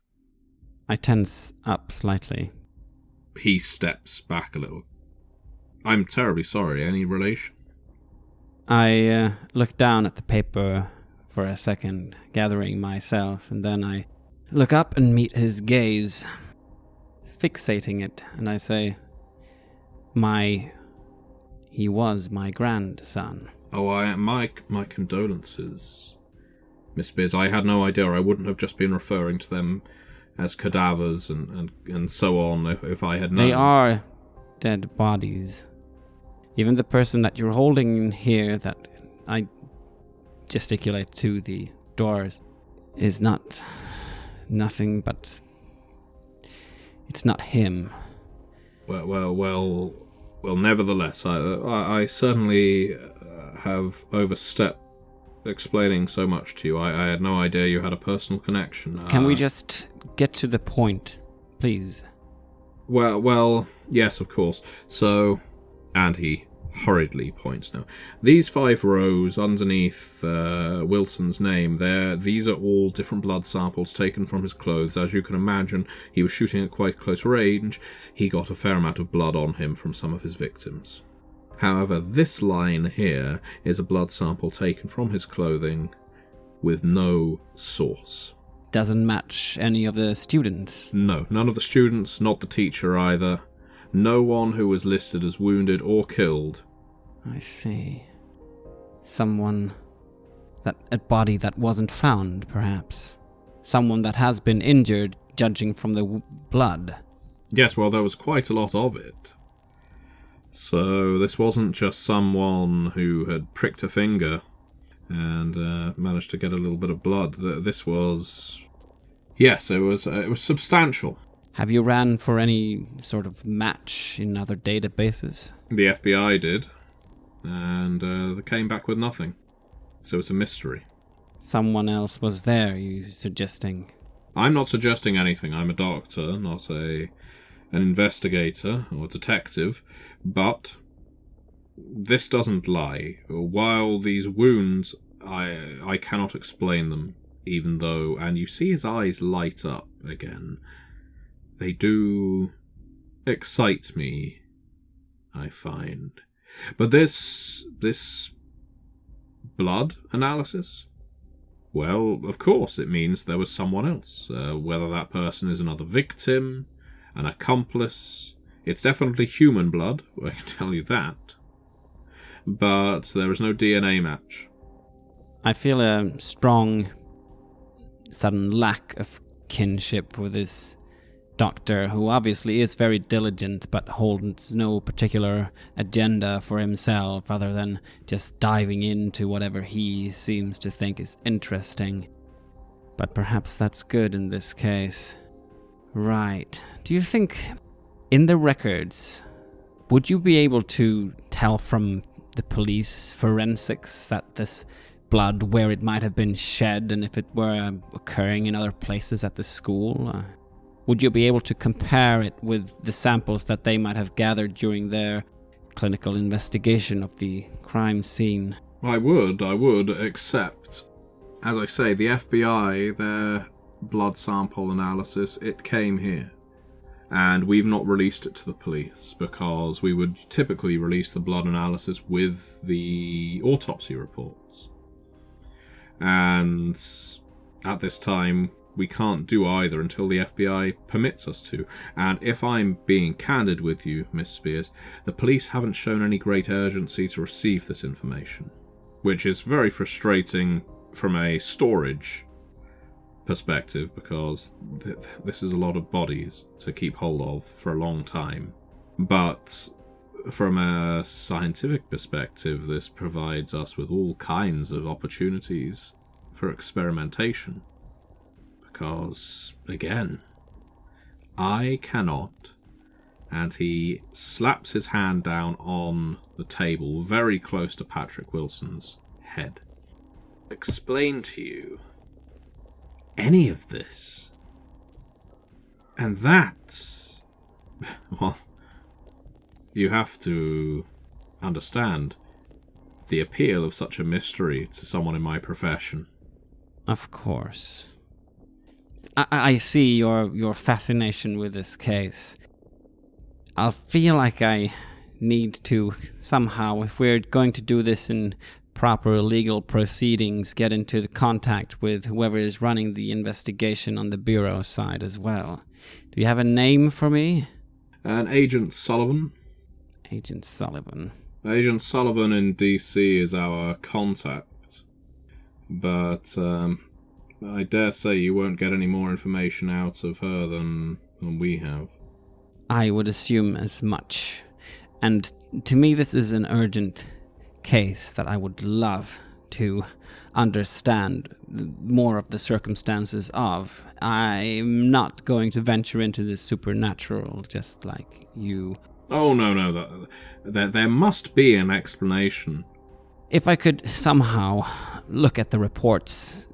I tense up slightly. He steps back a little. I'm terribly sorry, any relation? I look down at the paper for a second, gathering myself, and then I look up and meet his gaze, fixating it, and I say, he was my grandson. Oh, my condolences, Miss Spears. I had no idea. I wouldn't have just been referring to them as cadavers and so on if I had known. They are dead bodies. Even the person that you're holding here, that I gesticulate to the doors, is nothing but... It's not him. Well, nevertheless, I certainly have overstepped explaining so much to you. I had no idea you had a personal connection. Can we just get to the point, please? Well, yes, of course. So, and he hurriedly points now. These 5 rows underneath Wilson's name, these are all different blood samples taken from his clothes. As you can imagine, he was shooting at quite close range. He got a fair amount of blood on him from some of his victims. However, this line here is a blood sample taken from his clothing with no source. Doesn't match any of the students? No, none of the students, not the teacher either. No one who was listed as wounded or killed. I see. A body that wasn't found, perhaps. Someone that has been injured, judging from the blood. Yes, well, there was quite a lot of it. So this wasn't just someone who had pricked a finger and managed to get a little bit of blood. This was... Yes, it was substantial. Have you ran for any sort of match in other databases? The FBI did, and they came back with nothing. So it's a mystery. Someone else was there, you suggesting? I'm not suggesting anything. I'm a doctor, not an investigator or detective, but this doesn't lie. While these wounds, I cannot explain them, even though, and you see his eyes light up again. They do excite me, I find. But this blood analysis? Well, of course, it means there was someone else. Whether that person is another victim, an accomplice. It's definitely human blood, I can tell you that. But there is no DNA match. I feel a strong, sudden lack of kinship with this doctor, who obviously is very diligent but holds no particular agenda for himself other than just diving into whatever he seems to think is interesting. But perhaps that's good in this case. Right. Do you think, in the records, would you be able to tell from the police forensics that this blood, where it might have been shed, and if it were occurring in other places at the school? Would you be able to compare it with the samples that they might have gathered during their clinical investigation of the crime scene? I would, except, as I say, the FBI, their blood sample analysis, it came here. And we've not released it to the police, because we would typically release the blood analysis with the autopsy reports. And at this time, we can't do either until the FBI permits us to. And if I'm being candid with you, Miss Spears, the police haven't shown any great urgency to receive this information, which is very frustrating from a storage perspective, because this is a lot of bodies to keep hold of for a long time. But from a scientific perspective, this provides us with all kinds of opportunities for experimentation. Because, again, I cannot, and he slaps his hand down on the table very close to Patrick Wilson's head, explain to you any of this. And that, well, you have to understand the appeal of such a mystery to someone in my profession. Of course. I see your fascination with this case. I'll feel like I need to somehow, if we're going to do this in proper legal proceedings, get into the contact with whoever is running the investigation on the bureau side as well. Do you have a name for me? An Agent Sullivan. Agent Sullivan. Agent Sullivan in DC is our contact. But, I dare say you won't get any more information out of her than we have. I would assume as much. And to me, this is an urgent case that I would love to understand more of the circumstances of. I'm not going to venture into the supernatural just like you. Oh, no. There must be an explanation. If I could somehow look at the reports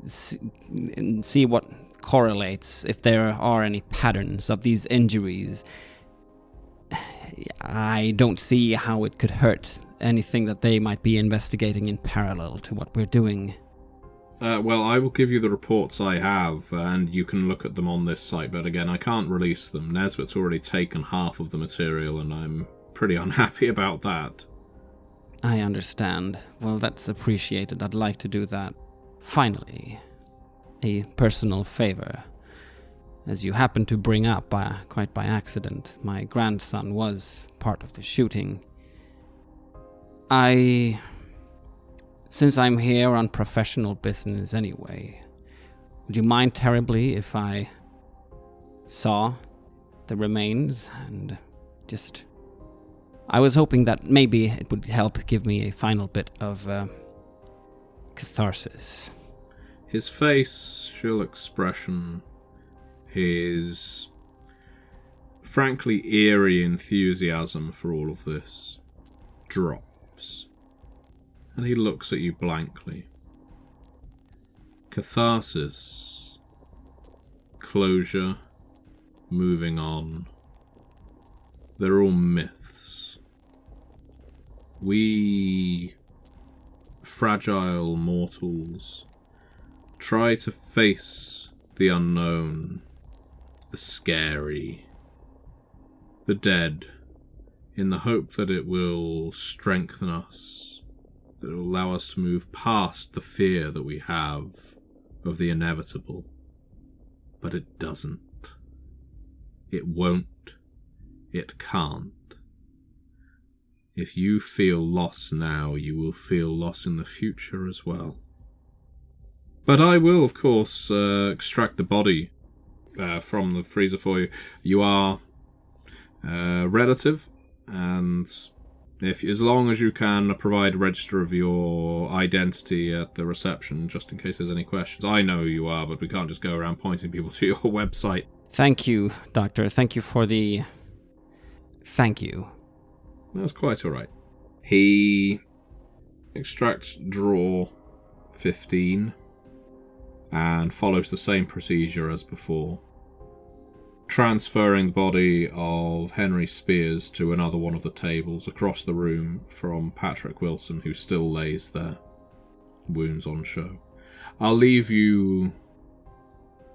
and see what correlates, if there are any patterns of these injuries, I don't see how it could hurt anything that they might be investigating in parallel to what we're doing. Well, I will give you the reports I have, and you can look at them on this site, but again, I can't release them. Nesbitt's already taken half of the material, and I'm pretty unhappy about that. I understand. Well, that's appreciated. I'd like to do that. Finally, a personal favor. As you happen to bring up, quite by accident, my grandson was part of the shooting. Since I'm here on professional business anyway, would you mind terribly if I saw the remains and just... I was hoping that maybe it would help give me a final bit of catharsis. His facial expression, his frankly eerie enthusiasm for all of this, drops, and he looks at you blankly. Catharsis, closure, moving on, they're all myths. We fragile mortals try to face the unknown, the scary, the dead, in the hope that it will strengthen us, that it will allow us to move past the fear that we have of the inevitable. But it doesn't. It won't. It can't. If you feel loss now, you will feel loss in the future as well. But I will, of course, extract the body from the freezer for you. You are relative, and as long as you can provide a register of your identity at the reception, just in case there's any questions. I know who you are, but we can't just go around pointing people to your website. Thank you, Doctor. Thank you for the... Thank you. That's quite alright. He extracts drawer 15 and follows the same procedure as before, transferring the body of Henry Speers to another one of the tables across the room from Patrick Wilson, who still lays there, wounds on show. I'll leave you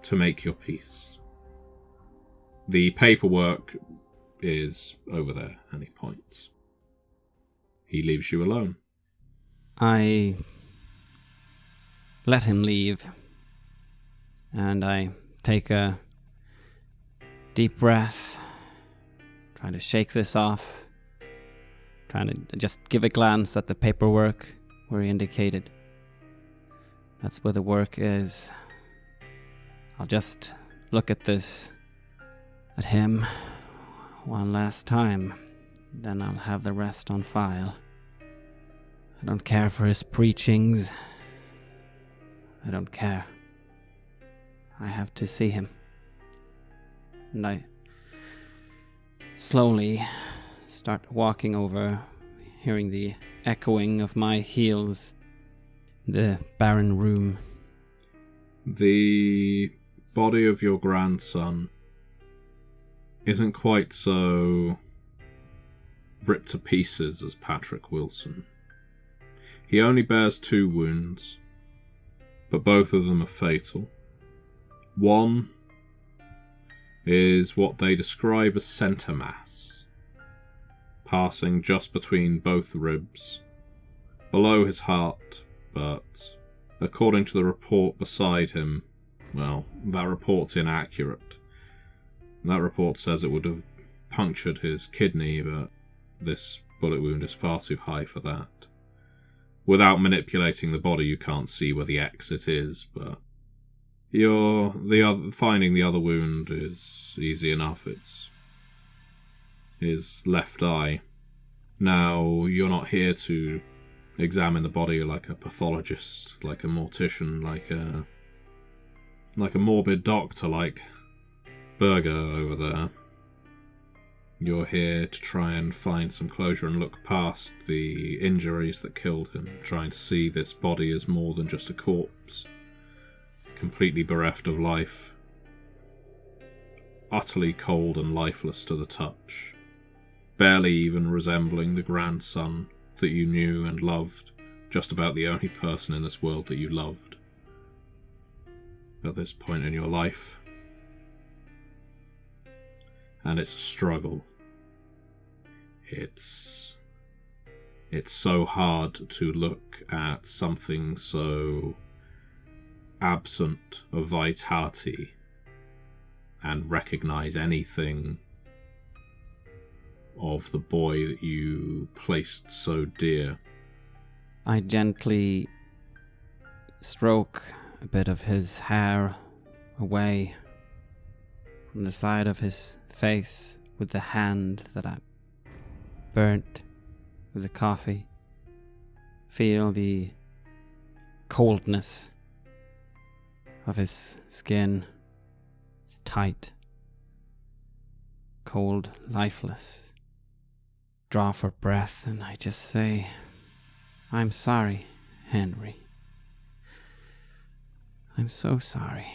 to make your peace. The paperwork is over there, and he points. He leaves you alone. I let him leave, and I take a deep breath, trying to shake this off, trying to just give a glance at the paperwork where he indicated. That's where the work is. I'll just look at this, at him, one last time, then I'll have the rest on file. I don't care for his preachings. I don't care. I have to see him. And I slowly start walking over, hearing the echoing of my heels in the barren room. The body of your grandson isn't quite so ripped to pieces as Patrick Wilson. He only bears 2 wounds, but both of them are fatal. One is what they describe as centre mass, passing just between both ribs, below his heart, but according to the report beside him, well, that report's inaccurate. That report says it would have punctured his kidney, but this bullet wound is far too high for that. Without manipulating the body, you can't see where the exit is, but finding the other wound is easy enough. It's his left eye. Now, you're not here to examine the body like a pathologist, like a mortician, like a morbid doctor, like Berger over there. You're here to try and find some closure and look past the injuries that killed him, trying to see this body as more than just a corpse, completely bereft of life, utterly cold and lifeless to the touch, barely even resembling the grandson that you knew and loved, just about the only person in this world that you loved at this point in your life. And it's a struggle. It's so hard to look at something so absent of vitality and recognize anything of the boy that you placed so dear. I gently stroke a bit of his hair away from the side of his face with the hand that I burnt with the coffee. Feel the coldness of his skin. It's tight, cold, lifeless. Draw for breath, and I just say, I'm sorry, Henry. I'm so sorry.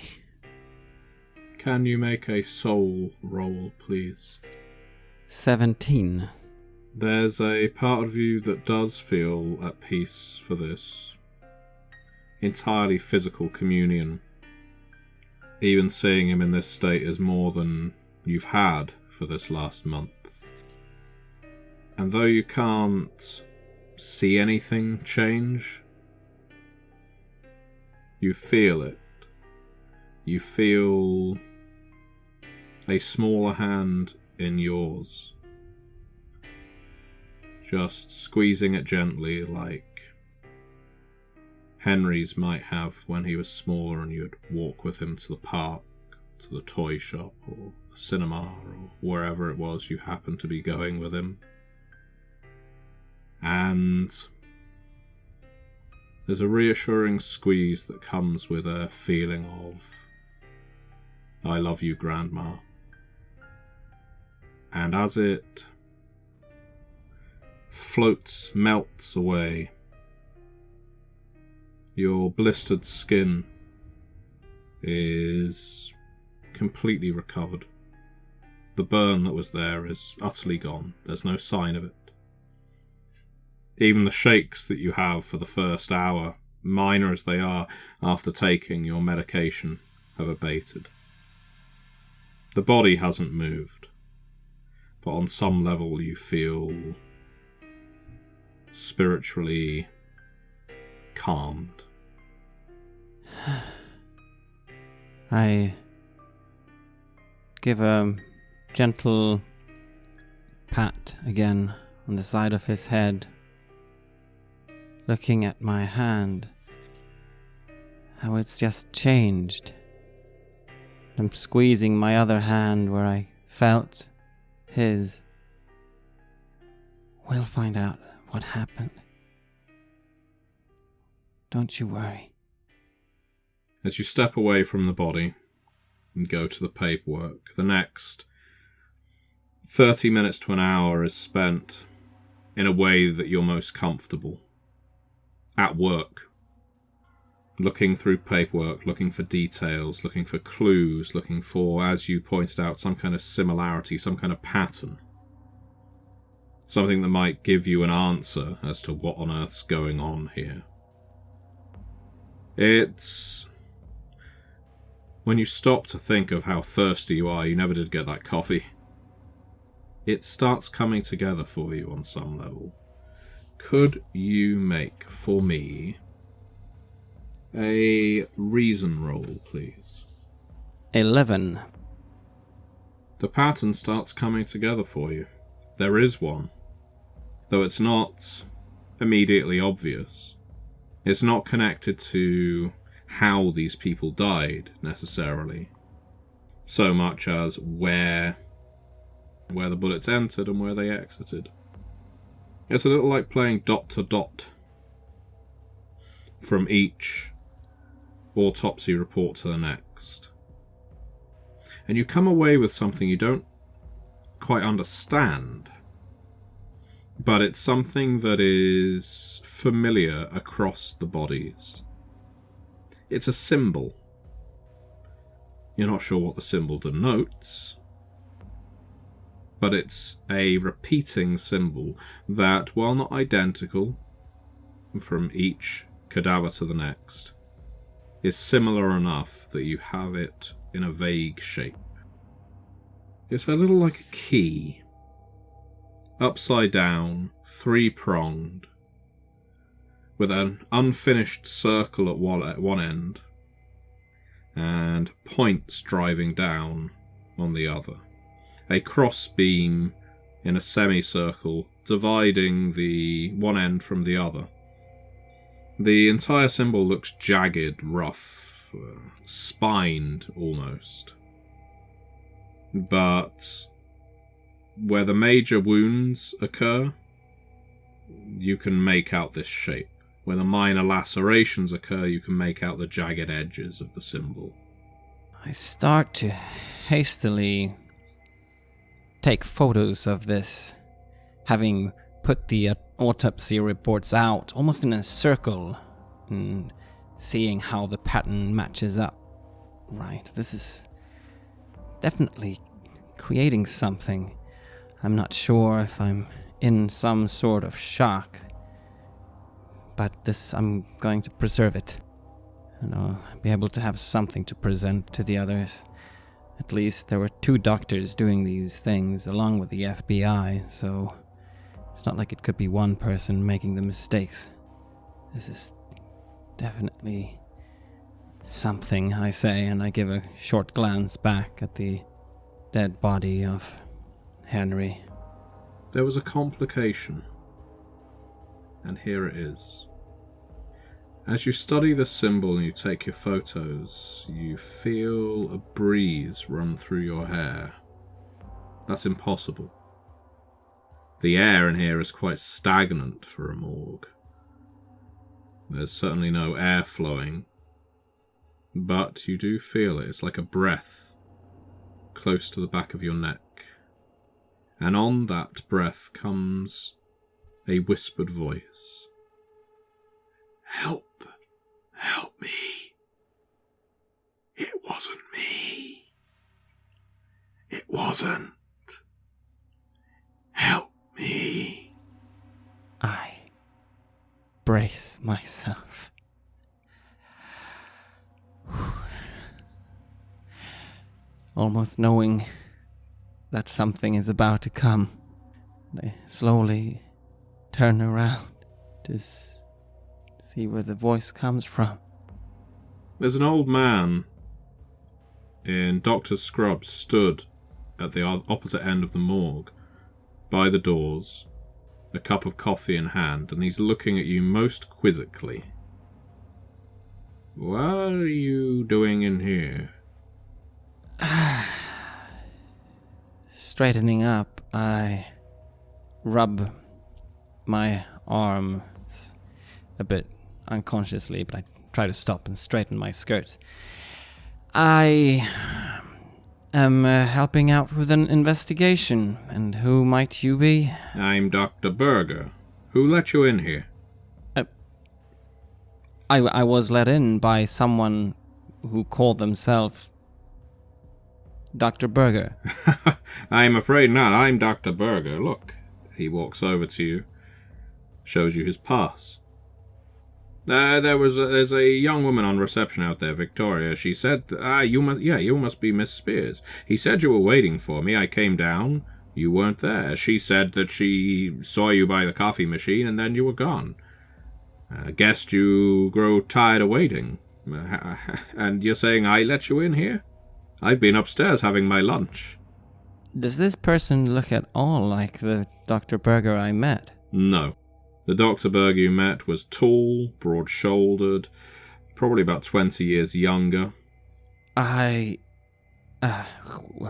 Can you make a soul roll, please? 17. There's a part of you that does feel at peace for this entirely physical communion. Even seeing him in this state is more than you've had for this last month. And though you can't see anything change, you feel it. You feel a smaller hand in yours, just squeezing it gently, like Henry's might have when he was smaller and you'd walk with him to the park, to the toy shop, or the cinema, or wherever it was you happened to be going with him. And there's a reassuring squeeze that comes with a feeling of, I love you, Grandma. And as it floats, melts away, your blistered skin is completely recovered. The burn that was there is utterly gone. There's no sign of it. Even the shakes that you have for the first hour, minor as they are after taking your medication, have abated. The body hasn't moved, but on some level you feel spiritually calmed. I give a gentle pat again on the side of his head, looking at my hand, how it's just changed. I'm squeezing my other hand where I felt his. We'll find out what happened. Don't you worry. As you step away from the body and go to the paperwork, the next 30 minutes to an hour is spent in a way that you're most comfortable. At work. Looking through paperwork, looking for details, looking for clues, looking for, as you pointed out, some kind of similarity, some kind of pattern. Something that might give you an answer as to what on earth's going on here. It's... when you stop to think of how thirsty you are, you never did get that coffee. It starts coming together for you on some level. Could you make, for me, a reason roll, please? 11. The pattern starts coming together for you. There is one. Though it's not immediately obvious. It's not connected to how these people died, necessarily. So much as where the bullets entered and where they exited. It's a little like playing dot to dot from each autopsy report to the next. And you come away with something you don't quite understand, but it's something that is familiar across the bodies. It's a symbol. You're not sure what the symbol denotes, but it's a repeating symbol that, while not identical from each cadaver to the next, is similar enough that you have it in a vague shape. It's a little like a key, upside down, three-pronged, with an unfinished circle at one end, and points driving down on the other. A crossbeam in a semicircle dividing the one end from the other. The entire symbol looks jagged, rough, spined almost. But where the major wounds occur, you can make out this shape. Where the minor lacerations occur, you can make out the jagged edges of the symbol. I start to hastily take photos of this, having put the autopsy reports out almost in a circle and seeing how the pattern matches up. Right, this is definitely creating something. I'm not sure if I'm in some sort of shock, but I'm going to preserve it, and I'll be able to have something to present to the others. At least there were 2 doctors doing these things along with the FBI, so it's not like it could be one person making the mistakes. This is definitely something, I say, and I give a short glance back at the dead body of Henry. There was a complication, and here it is. As you study the symbol and you take your photos, you feel a breeze run through your hair. That's impossible. The air in here is quite stagnant for a morgue. There's certainly no air flowing, but you do feel it. It's like a breath close to the back of your neck. And on that breath comes a whispered voice. Help me. It wasn't me. It wasn't. Help me. I brace myself. Almost knowing that something is about to come, I slowly turn around to see where the voice comes from. There's an old man in doctor's scrubs stood at the opposite end of the morgue, by the doors, a cup of coffee in hand, and he's looking at you most quizzically. What are you doing in here? Straightening up, I rub my arm a bit unconsciously, but I try to stop and straighten my skirt. I am helping out with an investigation, and who might you be? I'm Dr. Berger. Who let you in here? I was let in by someone who called themselves Dr. Berger. I'm afraid not. I'm Dr. Berger. Look. He walks over to you, shows you his pass. There's a young woman on reception out there, Victoria. She said, you must be Miss Spears. He said you were waiting for me. I came down. You weren't there. She said that she saw you by the coffee machine and then you were gone. Guessed you grow tired of waiting. And you're saying I let you in here? I've been upstairs having my lunch. Does this person look at all like the Dr. Berger I met? No. The Dr. Berger you met was tall, broad-shouldered, probably about 20 years younger.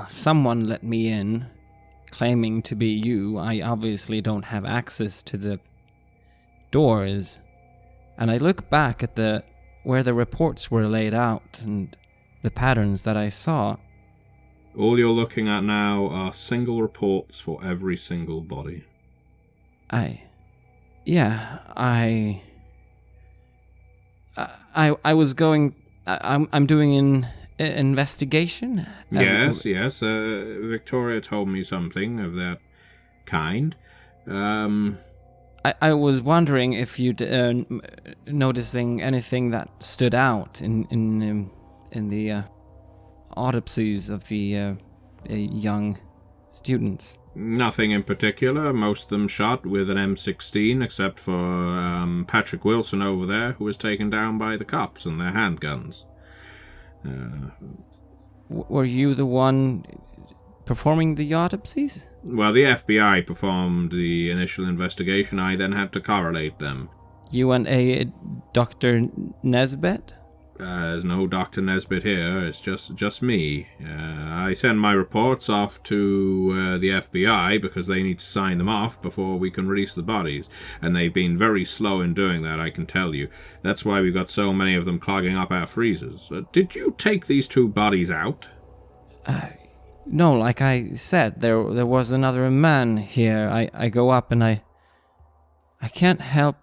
Someone let me in, claiming to be you. I obviously don't have access to the doors. And I look back at where the reports were laid out and the patterns that I saw. All you're looking at now are single reports for every single body. I was going. I'm doing an investigation. Yes. Victoria told me something of that kind. I was wondering if you'd noticing anything that stood out in the autopsies of the young students. Nothing in particular. Most of them shot with an M16, except for Patrick Wilson over there, who was taken down by the cops and their handguns. Were you the one performing the autopsies? Well, the FBI performed the initial investigation. I then had to correlate them. You and a Dr. Nesbitt? There's no Dr. Nesbitt here. It's just me. I send my reports off to the FBI because they need to sign them off before we can release the bodies. And they've been very slow in doing that, I can tell you. That's why we've got so many of them clogging up our freezers. Did you take these two bodies out? No, like I said, there was another man here. I go up and I can't help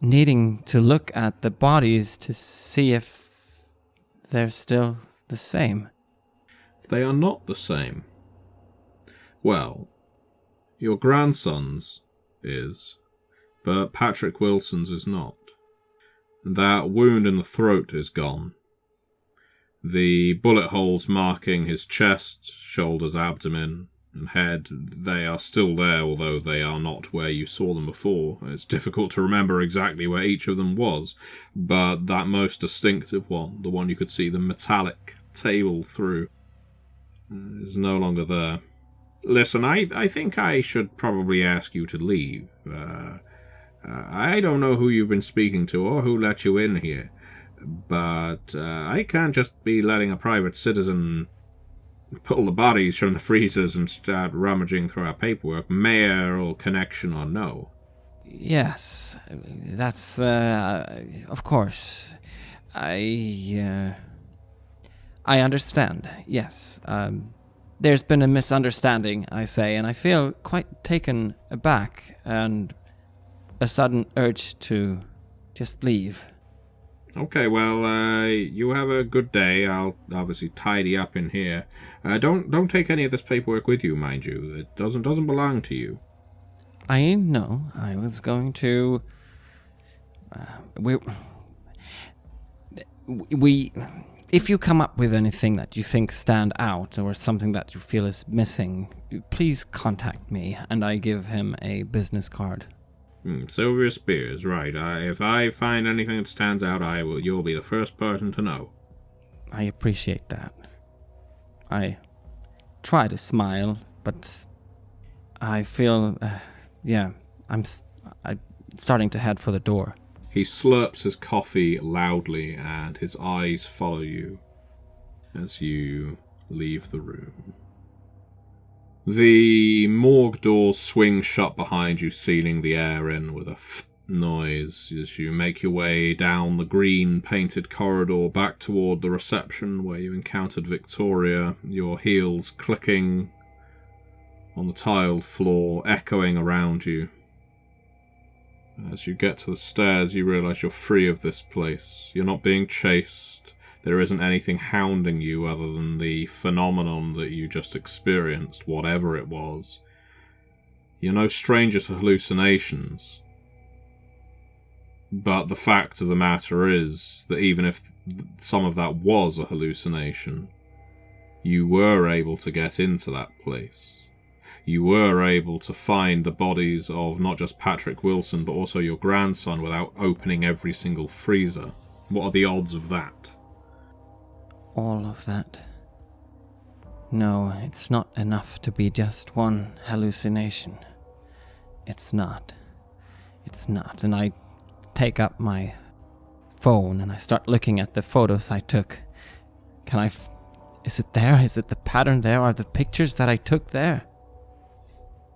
needing to look at the bodies to see if they're still the same. They are not the same. Well, your grandson's is, but Patrick Wilson's is not. That wound in the throat is gone. The bullet holes marking his chest, shoulders, abdomen, and head, they are still there, although they are not where you saw them before. It's difficult to remember exactly where each of them was, but that most distinctive one, the one you could see the metallic table through, is no longer there. Listen, I think I should probably ask you to leave. I don't know who you've been speaking to or who let you in here, but I can't just be letting a private citizen pull the bodies from the freezers and start rummaging through our paperwork, mayoral connection or no. Yes, that's, of course. I understand, yes. There's been a misunderstanding, I say, and I feel quite taken aback and a sudden urge to just leave. Okay, well, you have a good day. I'll obviously tidy up in here. Don't take any of this paperwork with you, mind you. It doesn't belong to you. I know. I was going to. We. If you come up with anything that you think stand out or something that you feel is missing, please contact me. And I give him a business card. Sylvia Speers, right. If I find anything that stands out, you'll be the first person to know. I appreciate that. I try to smile, but I feel, I'm starting to head for the door. He slurps his coffee loudly, and his eyes follow you as you leave the room. The morgue doors swing shut behind you, sealing the air in with a noise as you make your way down the green painted corridor back toward the reception where you encountered Victoria, your heels clicking on the tiled floor, echoing around you. As you get to the stairs, you realize you're free of this place. You're not being chased. There isn't anything hounding you other than the phenomenon that you just experienced, whatever it was. You're no stranger to hallucinations. But the fact of the matter is that even if some of that was a hallucination, you were able to get into that place. You were able to find the bodies of not just Patrick Wilson, but also your grandson without opening every single freezer. What are the odds of that? All of that. No, it's not enough to be just one hallucination. It's not. It's not. And I take up my phone and I start looking at the photos I took. Is it there? Is it the pattern there? Are the pictures that I took there?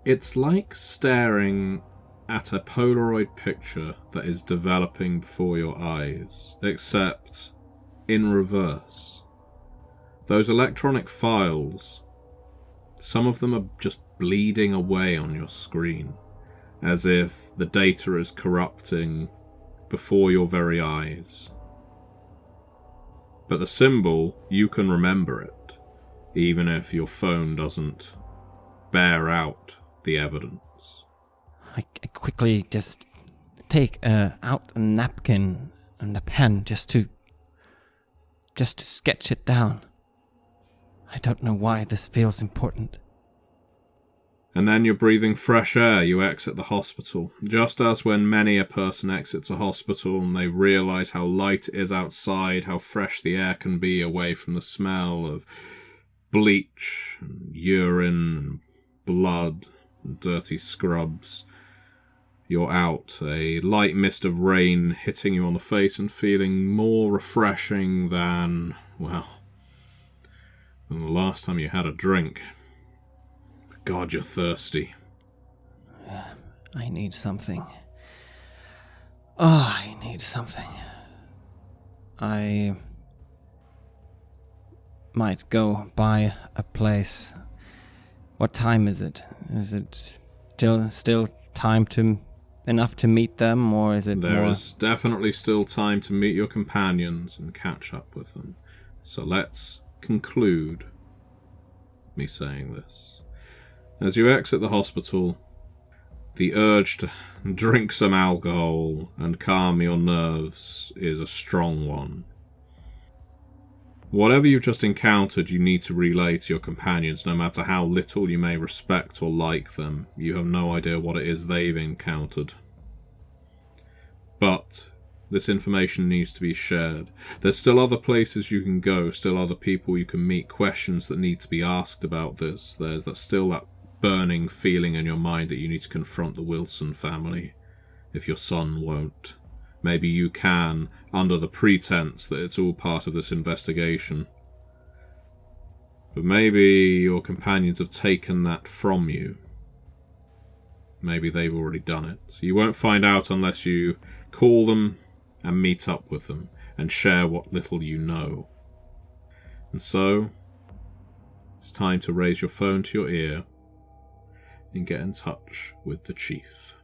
It's like staring at a Polaroid picture that is developing before your eyes, except in reverse. Those electronic files, some of them are just bleeding away on your screen, as if the data is corrupting before your very eyes. But the symbol, you can remember it, even if your phone doesn't bear out the evidence. I quickly just take out a napkin and a pen just to sketch it down. I don't know why this feels important. And then you're breathing fresh air. You exit the hospital. Just as when many a person exits a hospital and they realise how light it is outside, how fresh the air can be away from the smell of bleach, and urine, and blood, and dirty scrubs. You're out, a light mist of rain hitting you on the face and feeling more refreshing than the last time you had a drink. God, you're thirsty. I need something. Oh, I need something. I might go by a place. What time is it? Is it still time enough to meet them, or is it There more? is definitely still time to meet your companions and catch up with them. So let's conclude me saying this. As you exit the hospital, the urge to drink some alcohol and calm your nerves is a strong one. Whatever you've just encountered, you need to relay to your companions, no matter how little you may respect or like them. You have no idea what it is they've encountered. But this information needs to be shared. There's still other places you can go, still other people you can meet, questions that need to be asked about this. There's still that burning feeling in your mind that you need to confront the Wilson family. if your son won't. Maybe you can, under the pretense that it's all part of this investigation. But maybe your companions have taken that from you. Maybe they've already done it. You won't find out unless you call them and meet up with them and share what little you know. And so, it's time to raise your phone to your ear and get in touch with the Chief.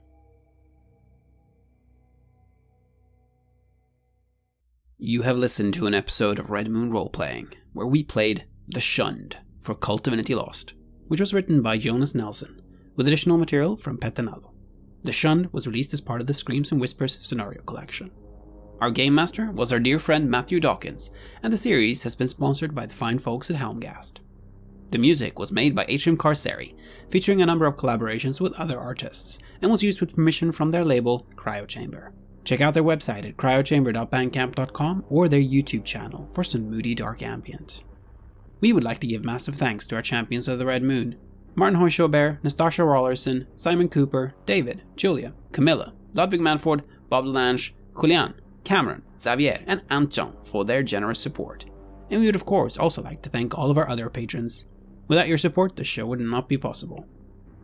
You have listened to an episode of Red Moon Roleplaying, where we played The Shunned for KULT Divinity Lost, which was written by Jonas Nelson, with additional material from Petanado. The Shunned was released as part of the Screams and Whispers scenario collection. Our game master was our dear friend Matthew Dawkins, and the series has been sponsored by the fine folks at Helmgast. The music was made by H.M. Carceri, featuring a number of collaborations with other artists, and was used with permission from their label, Cryochamber. Check out their website at cryochamber.bandcamp.com or their YouTube channel for some moody dark ambient. We would like to give massive thanks to our champions of the Red Moon: Martin Heuschober, Nastasia Raulerson, Simon Cooper, David, Julián, Camilla, Ludwig Manford, Bob Lange, Julián, Cameron, Xabier, and Antxon for their generous support. And we would of course also like to thank all of our other patrons. Without your support, the show would not be possible.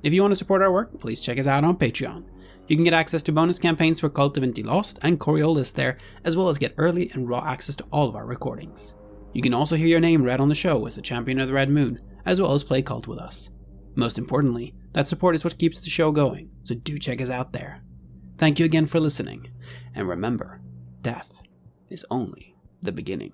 If you want to support our work, please check us out on Patreon. You can get access to bonus campaigns for KULT Divinity Lost and Coriolis there, as well as get early and raw access to all of our recordings. You can also hear your name read on the show as a champion of the Red Moon, as well as play KULT with us. Most importantly, that support is what keeps the show going, so do check us out there. Thank you again for listening, and remember, death is only the beginning.